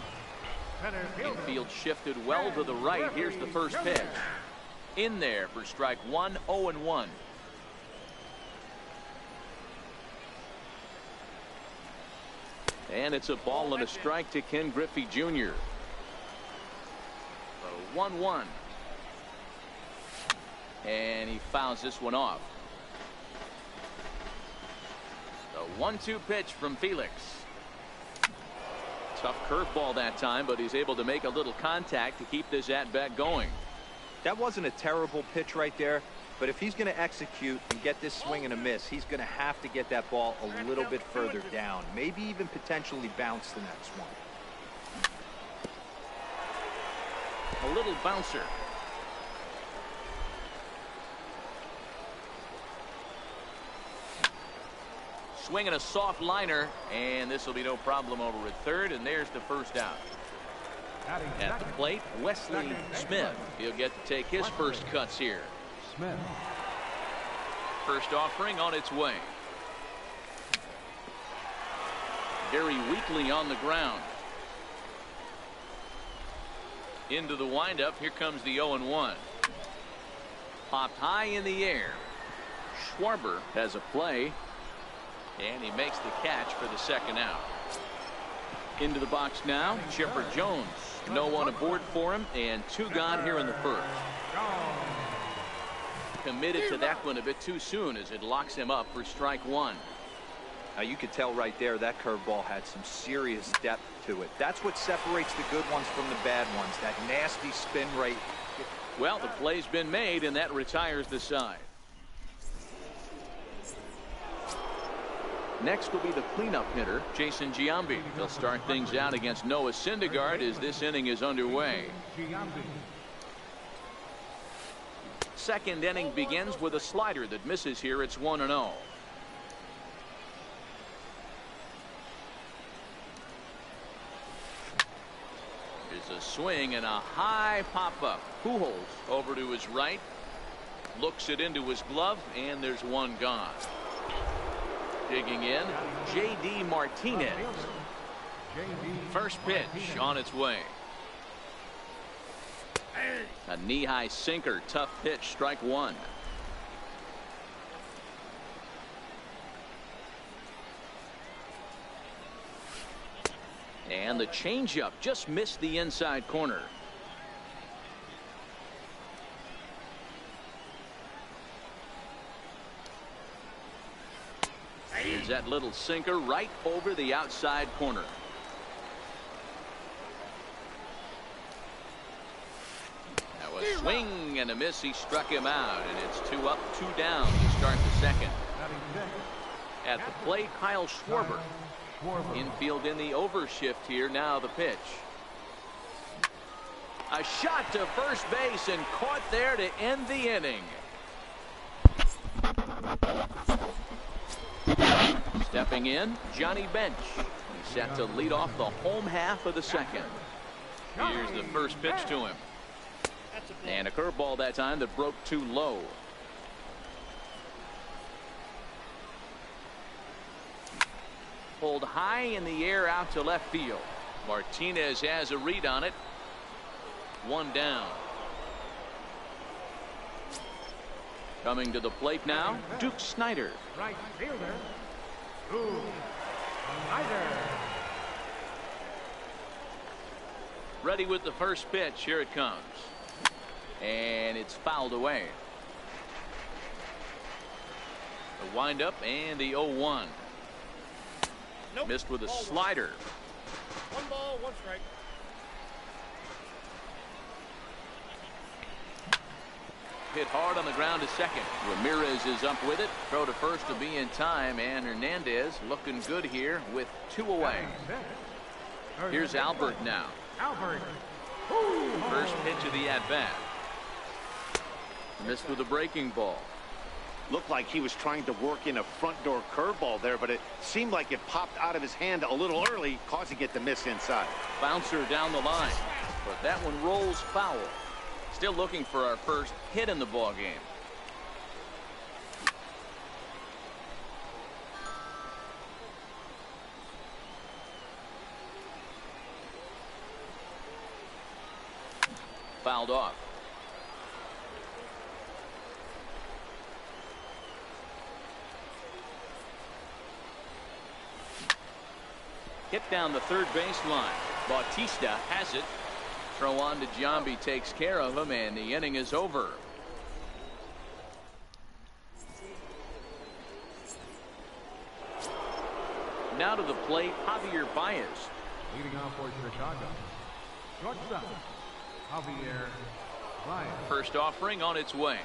Infield shifted well to the right. Here's the first pitch. In there for strike 1, 0-1. And it's a ball and a strike to Ken Griffey Jr. 1-1. And he fouls this one off. The 1-2 pitch from Felix. Tough curveball that time, but he's able to make a little contact to keep this at-bat going. That wasn't a terrible pitch right there, but if he's going to execute and get this swing and a miss, he's going to have to get that ball a little bit further down, maybe even potentially bounce the next one. A little bouncer. Swinging a soft liner, and this will be no problem over at third, and there's the first out. At the plate, Wesley Smith. He'll get to take his first cuts here. Smith. First offering on its way. Very weakly on the ground. Into the windup. Here comes the 0-1. Popped high in the air. Schwarber has a play. And he makes the catch for the second out. Into the box now, Chipper Jones. No one aboard for him, and 2 gone here in the first. Committed to that one a bit too soon as it locks him up for strike 1. Now you could tell right there that curveball had some serious depth to it. That's what separates the good ones from the bad ones, that nasty spin rate. Well, the play's been made, and that retires the side. Next will be the cleanup hitter, Jason Giambi. They'll start things out against Noah Syndergaard as this inning is underway. second inning begins with a slider that misses here. It's 1-0. Here's a swing and a high pop-up. Pujols over to his right. Looks it into his glove, and there's one gone. Digging in, J.D. Martinez. First pitch on its way. A knee-high sinker, tough pitch, strike one. And the changeup just missed the inside corner. Here's that little sinker right over the outside corner. That was swing and a miss. He struck him out, and it's 2 up, 2 down to start the second. At the plate, Kyle Schwarber. Infield in the overshift here. Now the pitch. A shot to first base and caught there to end the inning. Stepping in, Johnny Bench. He's set to lead off the home half of the second. Here's the first pitch to him. And a curveball that time that broke too low. Pulled high in the air out to left field. Martinez has a read on it. One down. Coming to the plate now, Duke Snider. Right fielder, Duke Snider. Ready with the first pitch. Here it comes. And it's fouled away. The windup and the 0-1. Nope. Missed with a slider. 1 ball, 1 strike. Hit hard on the ground to second. Ramirez is up with it. Throw to first to be in time, and Hernandez looking good here with 2 away. Here's Albert now. Albert. First pitch of the at-bat. Missed with a breaking ball. Looked like he was trying to work in a front door curveball there, but it seemed like it popped out of his hand a little early, causing it to miss inside. Bouncer down the line, but that one rolls foul. Still looking for our first hit in the ball game. Fouled off. Hit down the third baseline. Bautista has it. Throw on to Giambi, takes care of him, and the inning is over. Now to the plate, Javier Baez. Leading off for Chicago, shortstop, Javier Baez. First offering on its way.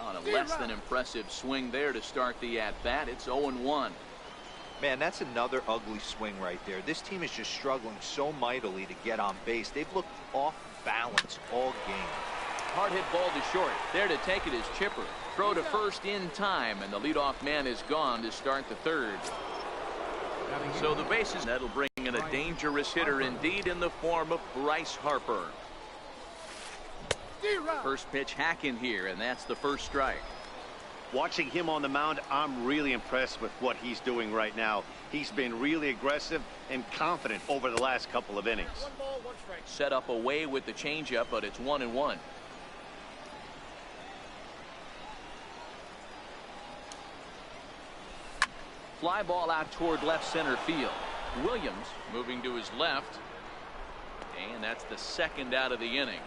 On a less than impressive swing there to start the at-bat. It's 0-1. Man, that's another ugly swing right there. This team is just struggling so mightily to get on base. They've looked off balance all game. Hard hit ball to short. There to take it is Chipper. Throw to first in time, and the leadoff man is gone to start the third. So the bases, that'll bring in a dangerous hitter indeed in the form of Bryce Harper. First pitch hack in here, and that's the first strike. Watching him on the mound, I'm really impressed with what he's doing right now. He's been really aggressive and confident over the last couple of innings. 1 ball, 1 strike. Set up away with the changeup, but it's 1-1. Fly ball out toward left center field. Williams moving to his left, and that's the second out of the inning.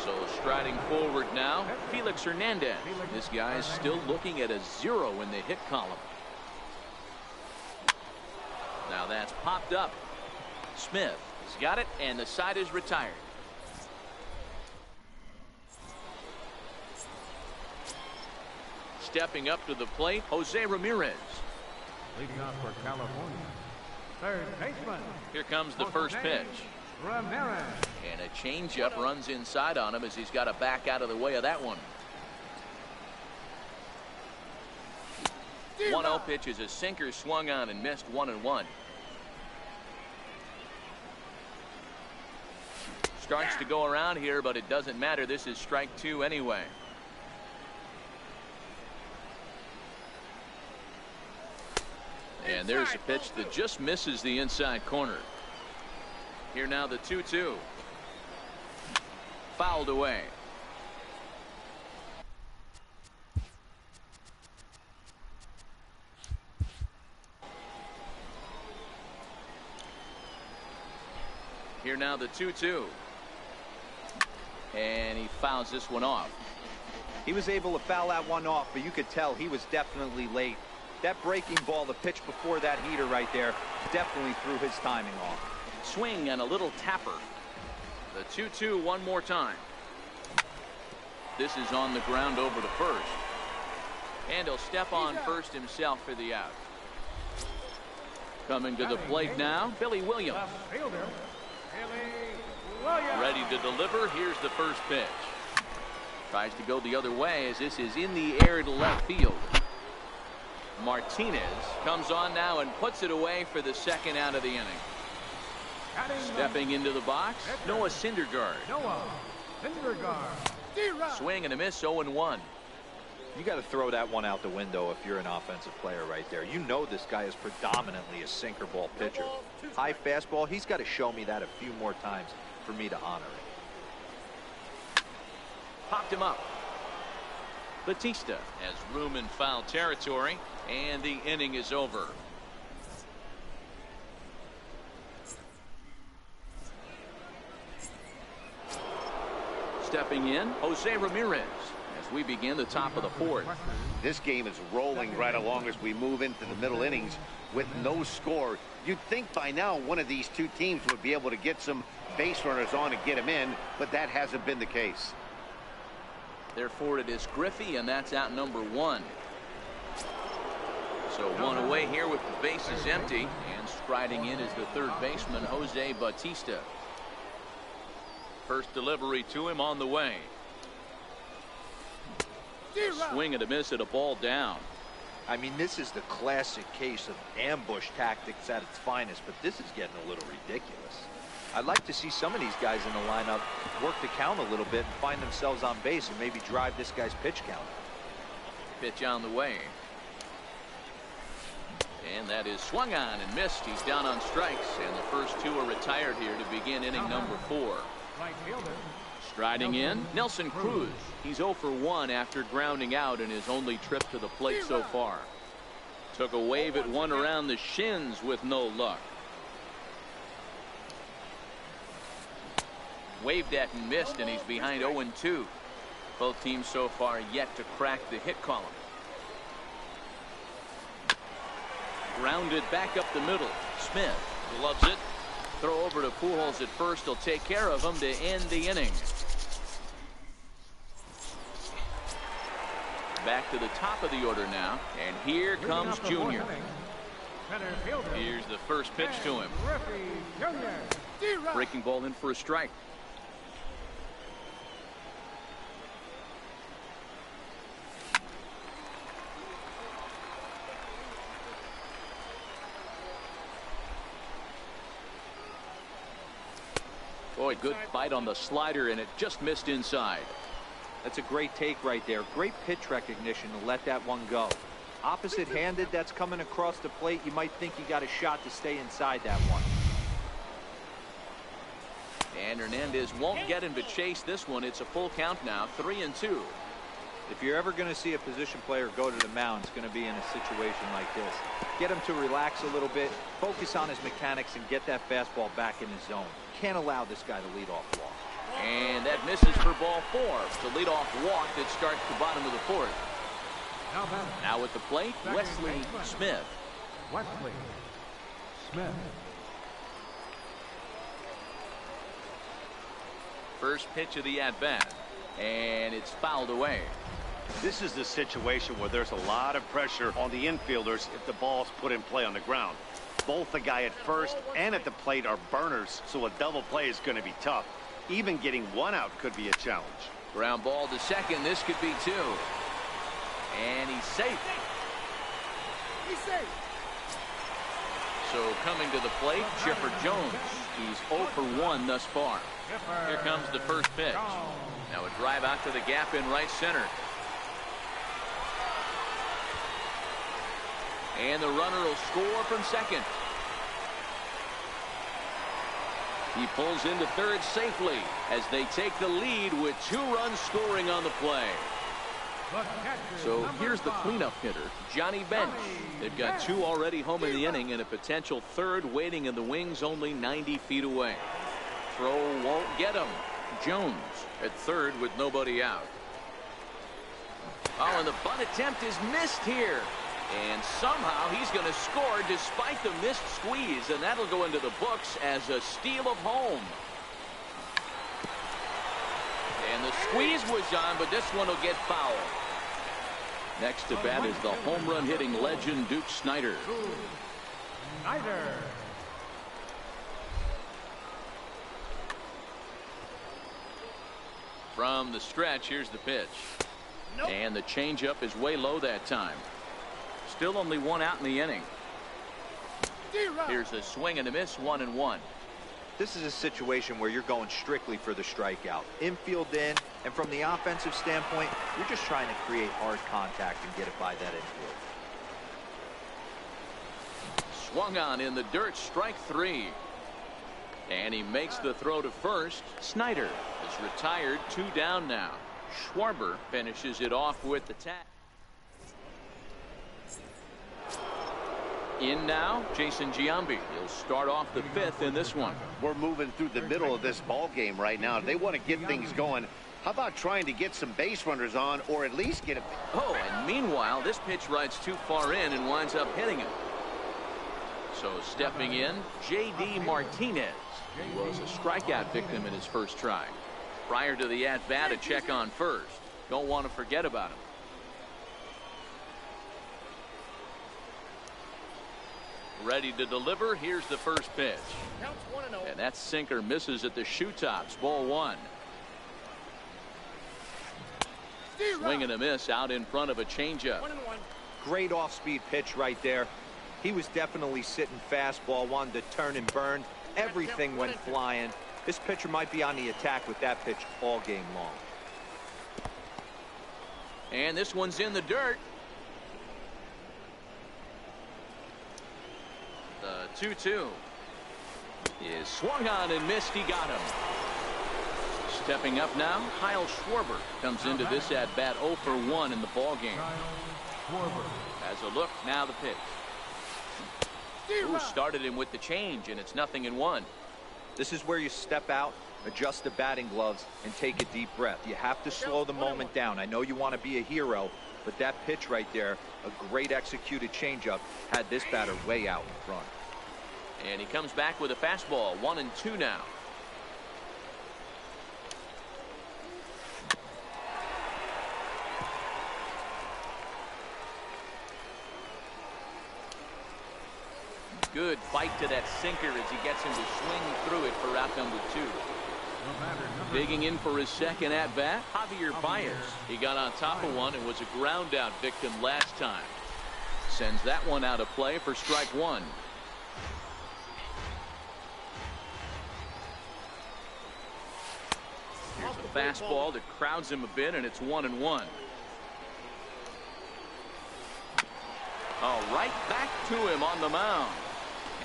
So striding forward now, Felix Hernandez. This guy is still looking at a 0 in the hit column. Now that's popped up. Smith has got it, and the side is retired. Stepping up to the plate, Jose Ramirez. Leading off for California, third baseman. Here comes the first pitch. Ramirez. And a changeup runs inside on him as he's got to back out of the way of that one. 1-0 pitch is a sinker, swung on and missed, 1-1. Starts to go around here, but it doesn't matter. This is strike 2 anyway. And there's a pitch that just misses the inside corner. Here now the 2-2. Fouled away. Here now the 2-2. And he fouls this one off. He was able to foul that one off, but you could tell he was definitely late. That breaking ball, the pitch before that heater right there, definitely threw his timing off. Swing and a little tapper. The 2-2 one more time. This is on the ground over to first. And he'll step on first himself for the out. Coming to the plate now, Billy Williams. Left fielder, Billy Williams. Ready to deliver. Here's the first pitch. Tries to go the other way as this is in the air to left field. Martinez comes on now and puts it away for the second out of the inning. Stepping into the box, Noah Syndergaard. Noah Syndergaard. Swing and a miss, 0-1. You got to throw that one out the window if you're an offensive player right there. You know this guy is predominantly a sinker ball pitcher. High fastball, he's got to show me that a few more times for me to honor it. Popped him up. Batista has room in foul territory, and the inning is over. Stepping in, Jose Ramirez, as we begin the top of the fourth. This game is rolling right along as we move into the middle innings with no score. You'd think by now one of these two teams would be able to get some base runners on and get them in, but that hasn't been the case. Therefore, it is Griffey, and that's out number 1. So one away here with the bases empty, and striding in is the third baseman, Jose Batista. First delivery to him on the way. Swing and a miss at a ball down. I mean, this is the classic case of ambush tactics at its finest, but this is getting a little ridiculous. I'd like to see some of these guys in the lineup work the count a little bit and find themselves on base and maybe drive this guy's pitch count. Pitch on the way. And that is swung on and missed. He's down on strikes, and the first two are retired here to begin inning number 4. Right fielder. Striding in, Nelson Cruz. He's 0 for 1 after grounding out in his only trip to the plate so far. Took a wave at one around the shins with no luck. Waved at and missed, and he's behind 0-2. Both teams so far yet to crack the hit column. Grounded back up the middle. Smith gloves it. Throw over to Pujols at first. He'll take care of him to end the inning. Back to the top of the order now, and here comes Junior. Here's the first pitch to him. Breaking ball in for a strike. Boy, good bite on the slider, and it just missed inside. That's a great take right there. Great pitch recognition to let that one go. Opposite-handed, that's coming across the plate. You might think you got a shot to stay inside that one. And Hernandez won't get him to chase this one. It's a full count now, 3-2. If you're ever going to see a position player go to the mound, it's going to be in a situation like this. Get him to relax a little bit, focus on his mechanics, and get that fastball back in his zone. Can't allow this guy to lead off walk. And that misses for ball 4. The leadoff walk that starts the bottom of the 4th. Now at the plate, Wesley Smith. Wesley Smith. First pitch of the at-bat, and it's fouled away. This is the situation where there's a lot of pressure on the infielders if the ball's put in play on the ground. Both the guy at first and at the plate are burners, so a double play is going to be tough. Even getting one out could be a challenge. Ground ball to second. This could be 2. And he's safe. He's safe. So coming to the plate, Chipper Jones. He's 0 for 1 thus far. Here comes the first pitch. Now a drive out to the gap in right center. And the runner will score from second. He pulls into third safely as they take the lead with 2 runs scoring on the play. So here's the cleanup hitter, Johnny Bench. They've got 2 already home in the inning and a potential third waiting in the wings only 90 feet away. Throw won't get him. Jones at third with nobody out. Oh, and the bunt attempt is missed here. And somehow he's going to score despite the missed squeeze, and that'll go into the books as a steal of home. And the squeeze was on, but this one will get foul. Next to bat is the home run hitting legend Duke Snider. From the stretch, here's the pitch. And the changeup is way low that time. Still only 1 out in the inning. Here's a swing and a miss, 1-1. This is a situation where you're going strictly for the strikeout. Infield in, and from the offensive standpoint, you're just trying to create hard contact and get it by that infield. Swung on in the dirt, strike 3. And he makes the throw to first. Snider is retired, 2 down now. Schwarber finishes it off with the tag. In now, Jason Giambi. He'll start off the 5th in this one. We're moving through the middle of this ball game right now. They want to get things going. How about trying to get some base runners on, or at least get a... Oh, and meanwhile, this pitch rides too far in and winds up hitting him. So stepping in, J.D. Martinez. He was a strikeout victim in his first try. Prior to the at-bat, a check on first. Don't want to forget about him. Ready to deliver. Here's the first pitch. Counts 1-0. And that sinker misses at the shoe tops. Ball 1. Swing and a miss out in front of a changeup. 1-1. Great off-speed pitch right there. He was definitely sitting fastball, wanted to turn and burn. Everything went flying. This pitcher might be on the attack with that pitch all game long. And this one's in the dirt. The 2-2 is swung on and missed. He got him. Stepping up now, Kyle Schwarber comes into this at bat 0 for 1 in the ball game. Has a look, now the pitch. Ooh, started him with the change, and it's 0-1. This is where you step out, adjust the batting gloves, and take a deep breath. You have to slow the moment down. I know you want to be a hero, but that pitch right there, a great executed changeup, had this batter way out in front. And he comes back with a fastball, 1-2 now. Good fight to that sinker as he gets him to swing through it for out number 2. Digging in for his second at bat, Javier Baez. He got on top of one and was a ground out victim last time. Sends that one out of play for strike 1. Here's a fastball that crowds him a bit, and it's 1-1. Oh, right back to him on the mound.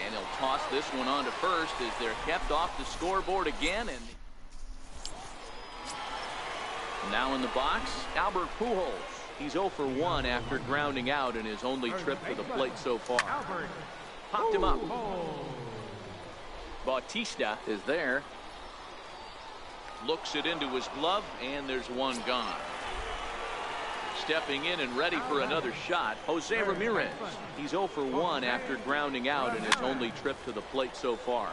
And he'll toss this one on to first as they're kept off the scoreboard again. And now in the box, Albert Pujols. He's 0 for 1 after grounding out in his only trip to the plate so far. Popped him up. Bautista is there. Looks it into his glove, and there's one gone. Stepping in and ready for another shot, Jose Ramirez. He's 0 for 1 after grounding out in his only trip to the plate so far.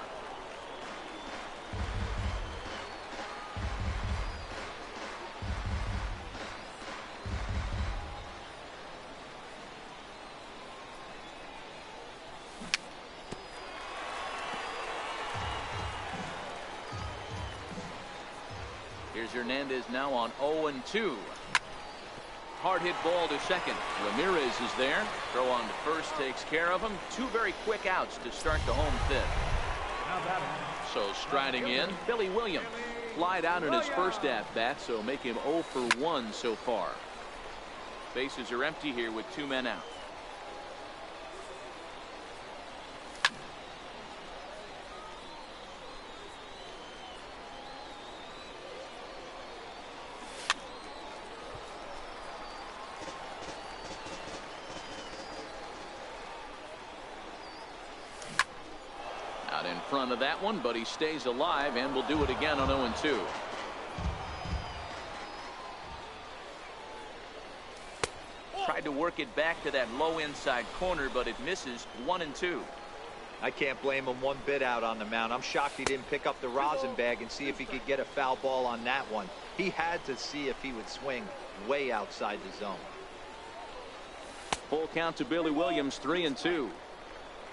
Hernandez now on 0-2. Hard hit ball to second. Ramirez is there. Throw on to first takes care of him. Two very quick outs to start the home fifth. So striding in, Billy Williams. Flied out in his first at-bat, so make him 0 for 1 so far. Bases are empty here with 2 men out. In front of that one, but he stays alive and will do it again on 0-2. Tried to work it back to that low inside corner, but it misses. 1-2. I can't blame him one bit out on the mound. I'm shocked he didn't pick up the rosin bag and see if he could get a foul ball on that one. He had to see if he would swing way outside the zone. Full count to Billy Williams, 3-2.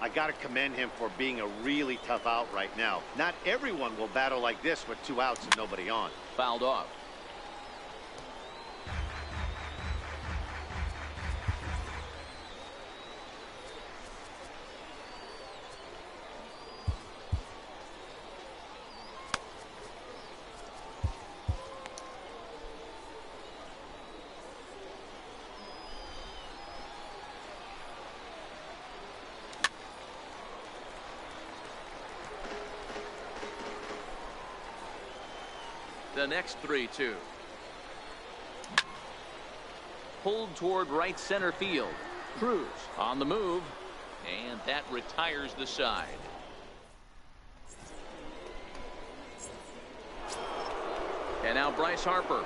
I got to commend him for being a really tough out right now. Not everyone will battle like this with 2 outs and nobody on. Fouled off. The next 3-2. Pulled toward right center field. Cruz on the move, and that retires the side. And now Bryce Harper.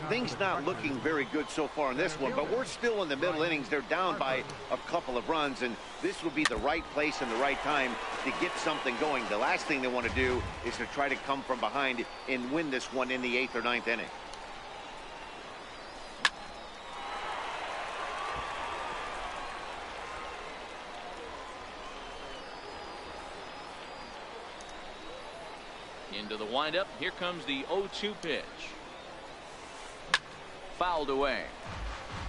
Things not looking very good so far in this one, but we're still in the middle innings. They're down by a couple of runs, and this will be the right place and the right time to get something going. The last thing they want to do is to try to come from behind and win this one in the 8th or 9th inning. Into the windup. Here comes the 0-2 pitch. Fouled away.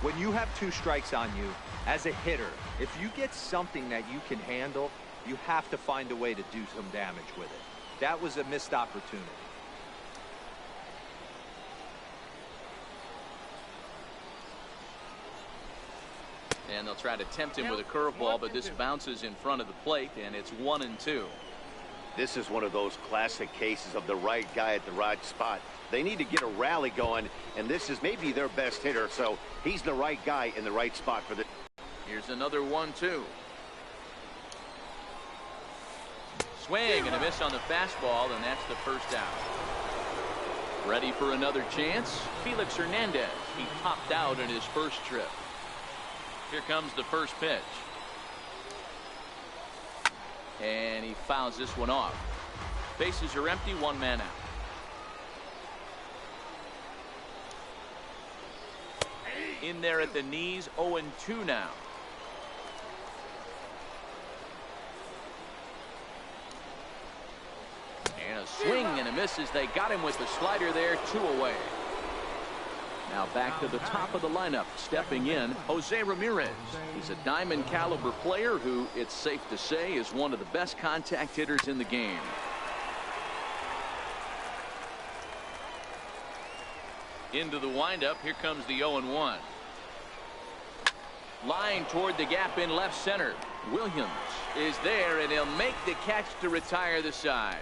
When you have 2 strikes on you as a hitter, if you get something that you can handle, you have to find a way to do some damage with it. That was a missed opportunity. And they'll try to tempt him with a curveball, but this bounces in front of the plate, and it's 1-2. This is one of those classic cases of the right guy at the right spot. They need to get a rally going, and this is maybe their best hitter, so he's the right guy in the right spot for this. Here's another 1-2. Swing and a miss on the fastball, and that's the first out. Ready for another chance? Felix Hernandez. He topped out in his first trip. Here comes the first pitch. And he fouls this one off. Bases are empty, 1 man out. In there at the knees, 0-2 now. And a swing and a miss as they got him with the slider there, 2 away. Now back to the top of the lineup, stepping in, Jose Ramirez. He's a diamond caliber player who, it's safe to say, is one of the best contact hitters in the game. Into the windup, here comes the 0-1. Line toward the gap in left center. Williams is there, and he'll make the catch to retire the side.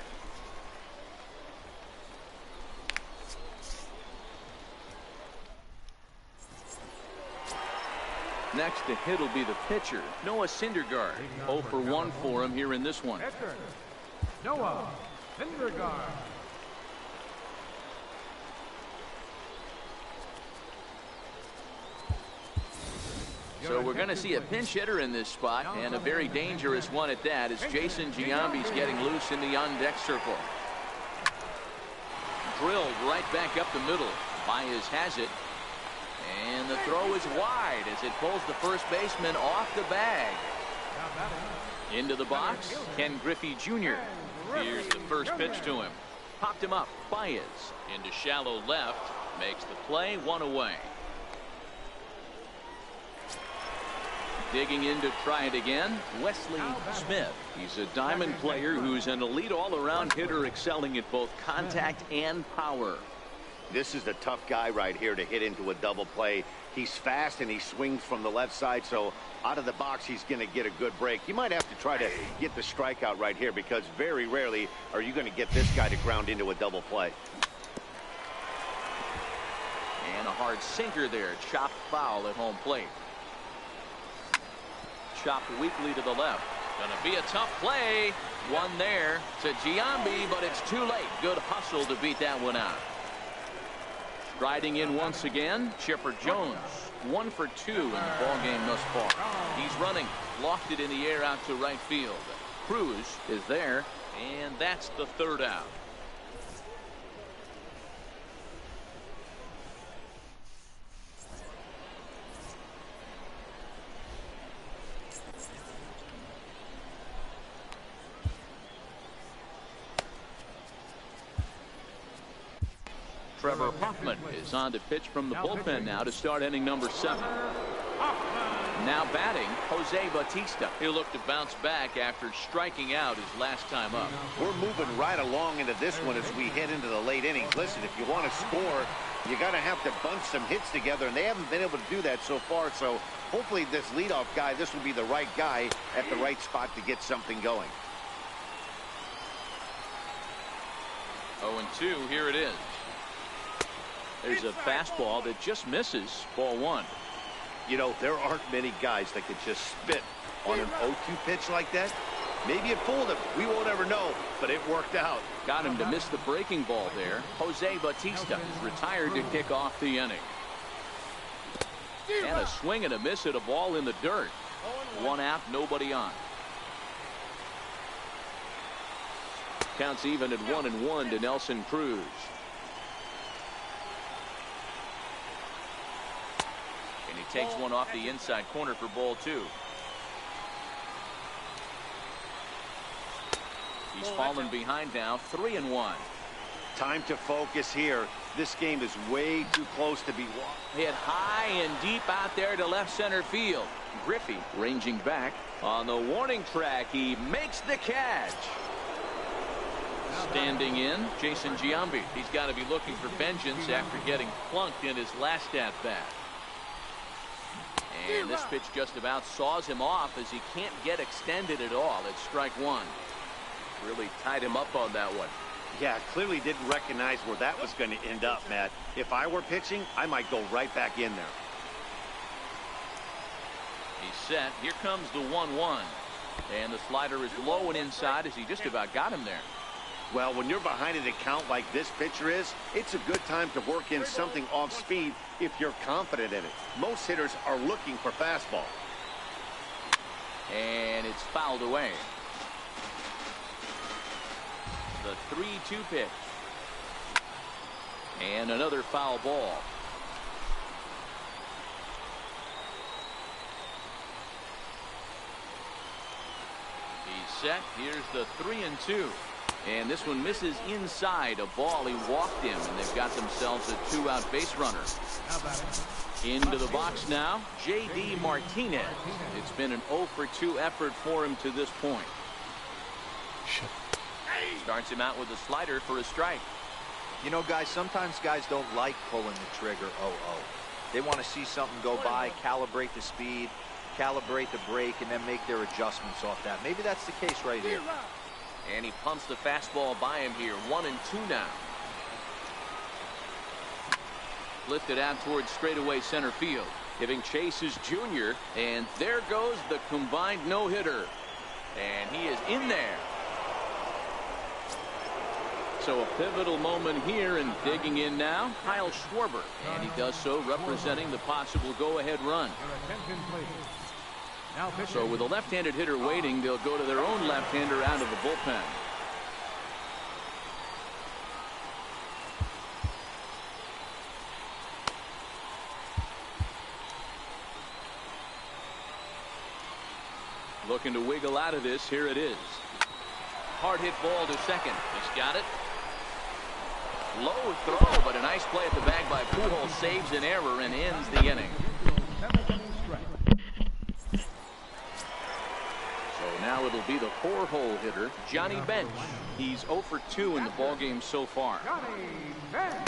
Next to hit will be the pitcher, Noah Syndergaard. 0 for 1 for him here in this one. Noah Syndergaard. So we're going to see a pinch hitter in this spot, and a very dangerous one at that, as Jason Giambi's getting loose in the on-deck circle. Drilled right back up the middle. Baez has it. And the throw is wide as it pulls the first baseman off the bag. Into the box, Ken Griffey Jr. Here's the first pitch to him. Popped him up. Baez into shallow left. Makes the play. 1 away. Digging in to try it again, Wesley Smith. He's a diamond player who's an elite all-around hitter, excelling at both contact and power. This is the tough guy right here to hit into a double play. He's fast and he swings from the left side, so out of the box he's going to get a good break. You might have to try to get the strikeout right here, because very rarely are you going to get this guy to ground into a double play. And a hard sinker there. Chopped foul at home plate. Chopped weakly to the left. Gonna be a tough play. One there to Giambi, but it's too late. Good hustle to beat that one out. Striding in once again, Chipper Jones. 1 for 2 in the ball game thus far. He's running, lofted in the air out to right field. Cruz is there, and that's the 3rd out. Trevor Hoffman is on to pitch from the bullpen now to start inning number 7. Now batting, Jose Bautista. He'll look to bounce back after striking out his last time up. We're moving right along into this one as we head into the late innings. Listen, if you want to score, you got to have to bunch some hits together, and they haven't been able to do that so far. So hopefully this leadoff guy, this will be the right guy at the right spot to get something going. 0-2, here it is. There's a fastball that just misses. Ball 1. You know, there aren't many guys that could just spit on an 0-2 pitch like that. Maybe it fooled him. We won't ever know, but it worked out. Got him to miss the breaking ball there. Jose Bautista is retired to kick off the inning. And a swing and a miss at a ball in the dirt. 1 out, nobody on. Counts even at 1-1 to Nelson Cruz. And he takes one off the inside corner for ball 2. He's fallen behind now, 3-1. Time to focus here. This game is way too close to be won. Hit high and deep out there to left center field. Griffey ranging back on the warning track. He makes the catch. Standing in, Jason Giambi. He's got to be looking for vengeance after getting plunked in his last at-bat. And this pitch just about saws him off as he can't get extended at all. It's strike 1. Really tied him up on that one. Yeah, clearly didn't recognize where that was going to end up, Matt. If I were pitching, I might go right back in there. He's set. Here comes the 1-1. And the slider is low and inside as he just about got him there. Well, when you're behind an account like this pitcher is, it's a good time to work in something off speed if you're confident in it. Most hitters are looking for fastball. And it's fouled away. The 3-2 pitch. And another foul ball. He's set. Here's the 3-2. And this one misses inside a ball. He walked him, and they've got themselves a 2-out base runner. Into the box now, J.D. Martinez. It's been an 0 for 2 effort for him to this point. Starts him out with a slider for a strike. You know, guys, sometimes guys don't like pulling the trigger 0-0. They want to see something go by, calibrate the speed, calibrate the break, and then make their adjustments off that. Maybe that's the case right here. And he pumps the fastball by him here. 1-2 now. Lifted out towards straightaway center field. Giving chase is Junior. And there goes the combined no-hitter. And he is in there. So a pivotal moment here, and digging in now, Kyle Schwarber. And he does so representing the possible go-ahead run. So with a left-handed hitter waiting, they'll go to their own left-hander out of the bullpen. Looking to wiggle out of this. Here it is. Hard hit ball to second. He's got it. Low throw, but a nice play at the bag by Pujols. Saves an error and ends the inning. So now it'll be the 4-hole hitter, Johnny Bench. He's 0 for 2 in the ballgame so far.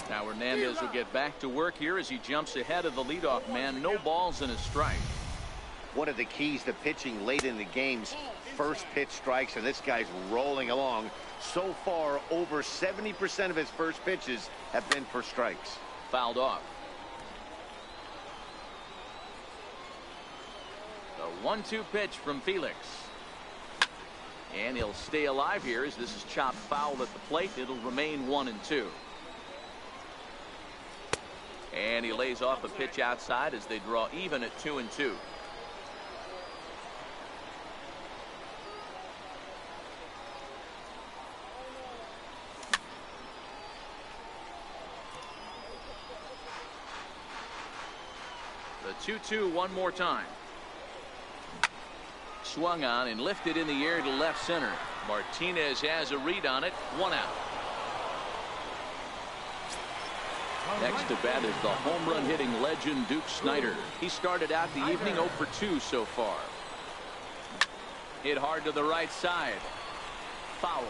Now Hernandez will get back to work here as he jumps ahead of the leadoff man. No balls and a strike. One of the keys to pitching late in the game's first pitch strikes, and this guy's rolling along. So far, over 70% of his first pitches have been for strikes. Fouled off. The 1-2 pitch from Felix. And he'll stay alive here as this is chopped foul at the plate. It'll remain 1-2. And he lays off a pitch outside as they draw even at 2-2. The 2-2 one more time. Swung on and lifted in the air to left center. Martinez has a read on it. 1 out. Next to bat is the home run hitting legend Duke Snider. He started out the evening 0 for 2 so far. Hit hard to the right side. Foul.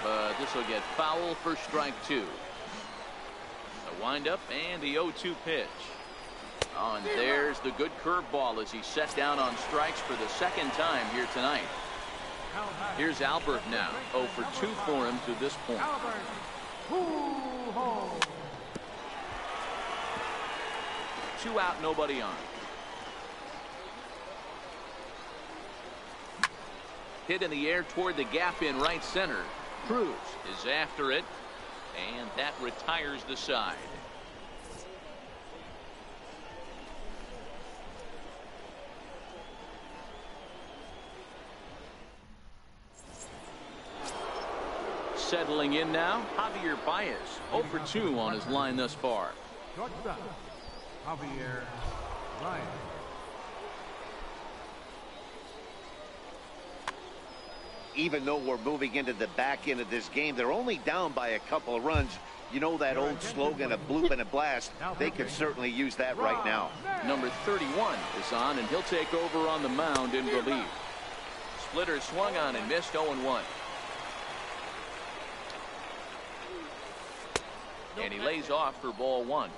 But this will get foul for strike 2. The windup and the 0-2 pitch. Oh, and there's the good curveball as he's set down on strikes for the second time here tonight. Here's Albert now. 0 for 2 for him to this point. 2 out, nobody on. Hit in the air toward the gap in right center. Cruz is after it, and that retires the side. Settling in now, Javier Baez. 0 for 2 on his line thus far. Shortstop, Javier Baez. Even though we're moving into the back end of this game, they're only down by a couple of runs. You know that old slogan, a bloop and a blast. They could certainly use that right now. Number 31 is on, and he'll take over on the mound in relief. Splitter swung on and missed. 0-1. And he lays off for ball 1.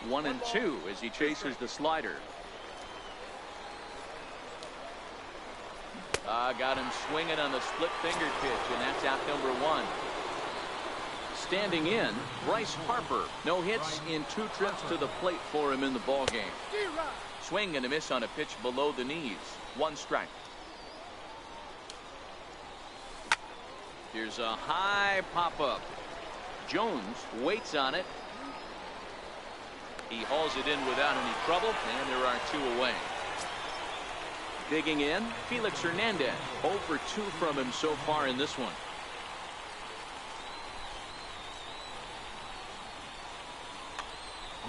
One and 2 as he chases the slider. Got him swinging on the split finger pitch, and that's out number 1. Standing in, Bryce Harper. No hits in 2 trips to the plate for him in the ballgame. Swing and a miss on a pitch below the knees. 1 strike. Here's a high pop-up. Jones waits on it. He hauls it in without any trouble, and there are 2 away. Digging in, Felix Hernandez. 0 for 2 from him so far in this one.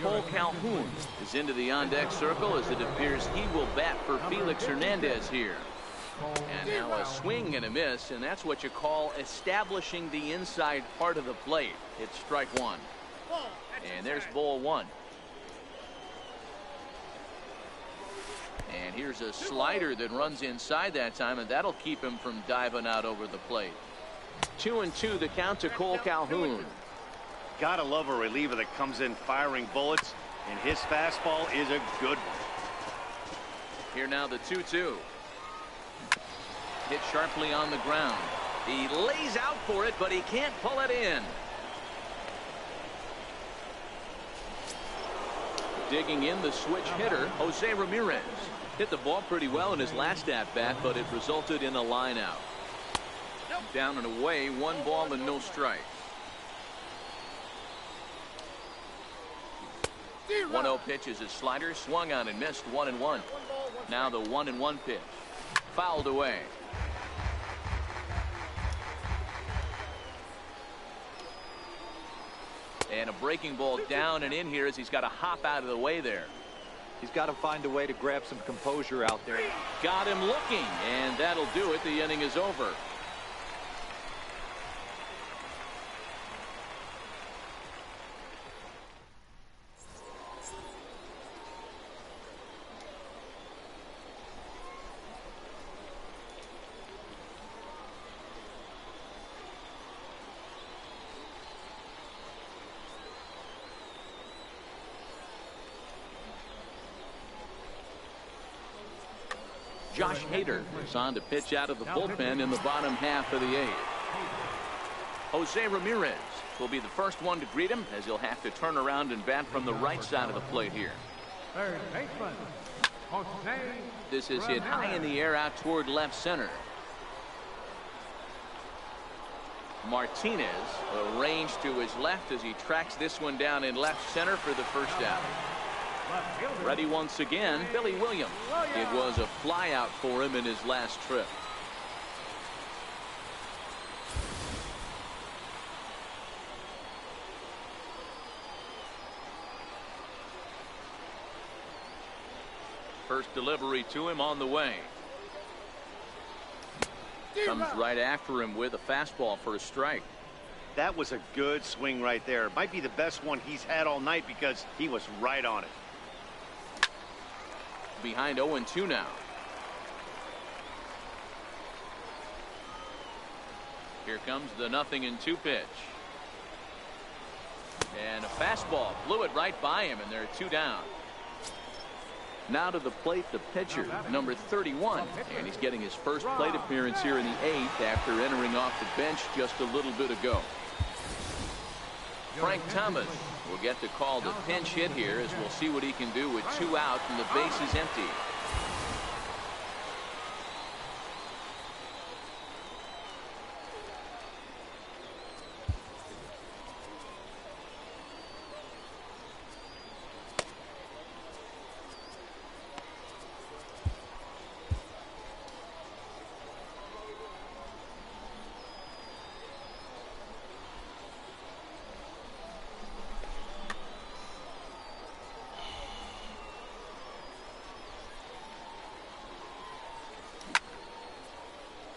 Cole Calhoun is into the on-deck circle as it appears he will bat for Felix Hernandez here. And now a swing and a miss, and that's what you call establishing the inside part of the plate. It's strike 1. And there's ball 1. And here's a slider that runs inside that time, and that'll keep him from diving out over the plate. 2-2 the count to Cole Calhoun. Gotta love a reliever that comes in firing bullets, and his fastball is a good one. Here now the 2-2. Hit sharply on the ground. He lays out for it, but he can't pull it in. Digging in, the switch hitter, Jose Ramirez. Hit the ball pretty well in his last at-bat, but it resulted in a line out. Down and away, 1 ball and no strike. 1-0 pitch is his slider, swung on and missed. 1-1. Now the 1-1 pitch. Fouled away. And a breaking ball down and in here as he's got to hop out of the way there. He's got to find a way to grab some composure out there. Got him looking, and that'll do it. The inning is over. Josh Hader is on to pitch out of the bullpen in the bottom half of the eighth. Jose Ramirez will be the first one to greet him, as he'll have to turn around and bat from the right side of the plate here. Third baseman, Jose This is hit high in the air out toward left center. Martinez arranged to his left as he tracks this one down in left center for the first out. left fielder. Ready once again, Billy Williams. It was a fly out for him in his last trip. First delivery to him on the way. Comes right after him with a fastball for a strike. That was a good swing right there. Might be the best one he's had all night because he was right on it. Behind 0-2 now. Here comes the 0-2 pitch. And a fastball blew it right by him, and there are two down. Now to the plate, the pitcher, number 31, and he's getting his first plate appearance here in the 8th after entering off the bench just a little bit ago. Frank Thomas will get to call the pinch hit here, as we'll see what he can do with 2 out and the base is empty.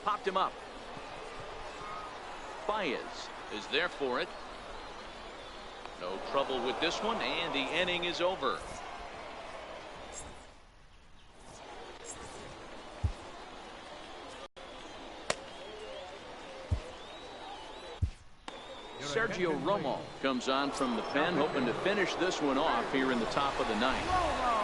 Popped him up. Baez is there for it. No trouble with this one, and the inning is over. Sergio Romo comes on from the pen, hoping to finish this one off here in the top of the 9th.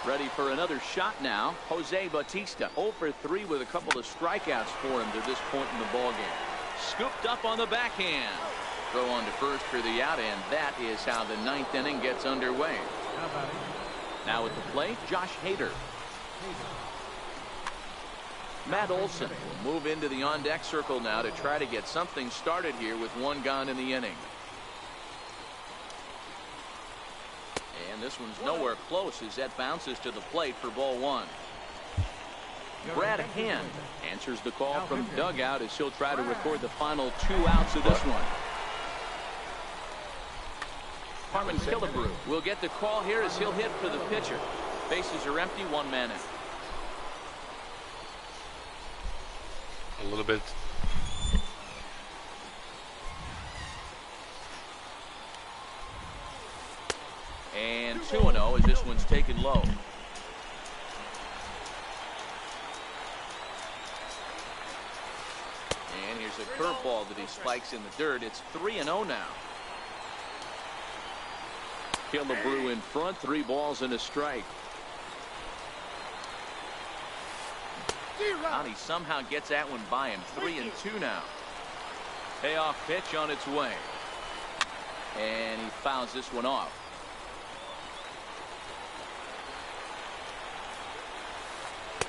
Ready for another shot now. Jose Bautista 0 for 3 with a couple of strikeouts for him to this point in the ballgame. Scooped up on the backhand. Throw on to first for the out, and that is how the 9th inning gets underway. Now at the plate, Josh Hader. Matt Olson will move into the on-deck circle now to try to get something started here with 1 gone in the inning. And this one's nowhere close as that bounces to the plate for ball 1. Brad Hand answers the call from dugout as he'll try to record the final 2 outs of this one. Harmon Killebrew will get the call here as he'll hit for the pitcher. Bases are empty, 1 man in. A little bit. And 2-0 as this one's taken low. And here's a curveball that he spikes in the dirt. It's 3-0 now. Killebrew in front, 3 balls and a strike. And he somehow gets that one by him. 3-2 now. Payoff pitch on its way. And he fouls this one off.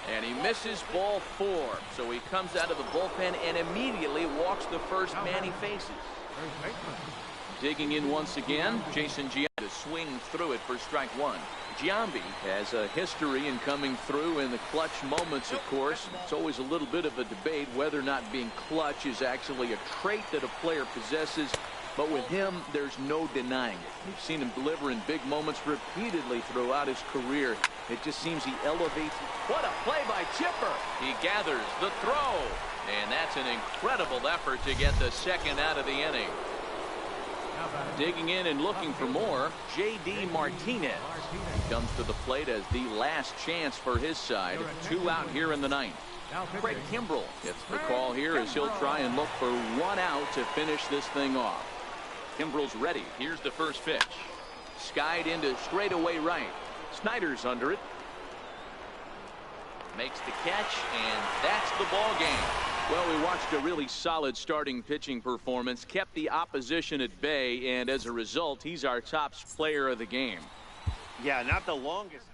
And he misses ball 4. So he comes out of the bullpen and immediately walks the first man he faces. Digging in once again, Jason Giambi to swing through it for strike 1. Giambi has a history in coming through in the clutch moments, of course. It's always a little bit of a debate whether or not being clutch is actually a trait that a player possesses But with him, there's no denying it. We've seen him deliver in big moments repeatedly throughout his career. It just seems he elevates. What a play by Chipper. He gathers the throw. And that's an incredible effort to get the second out of the inning. Digging in and looking for more, J.D. Martinez. He comes to the plate as the last chance for his side. 2 out here in the ninth. Craig Kimbrell gets the call here as he'll try and look for 1 out to finish this thing off. Kimbrell's ready. Here's the first pitch. Skied into straightaway right. Snyder's under it. Makes the catch, and that's the ball game. Well, we watched a really solid starting pitching performance, kept the opposition at bay, and as a result, he's our top player of the game. Yeah, not the longest.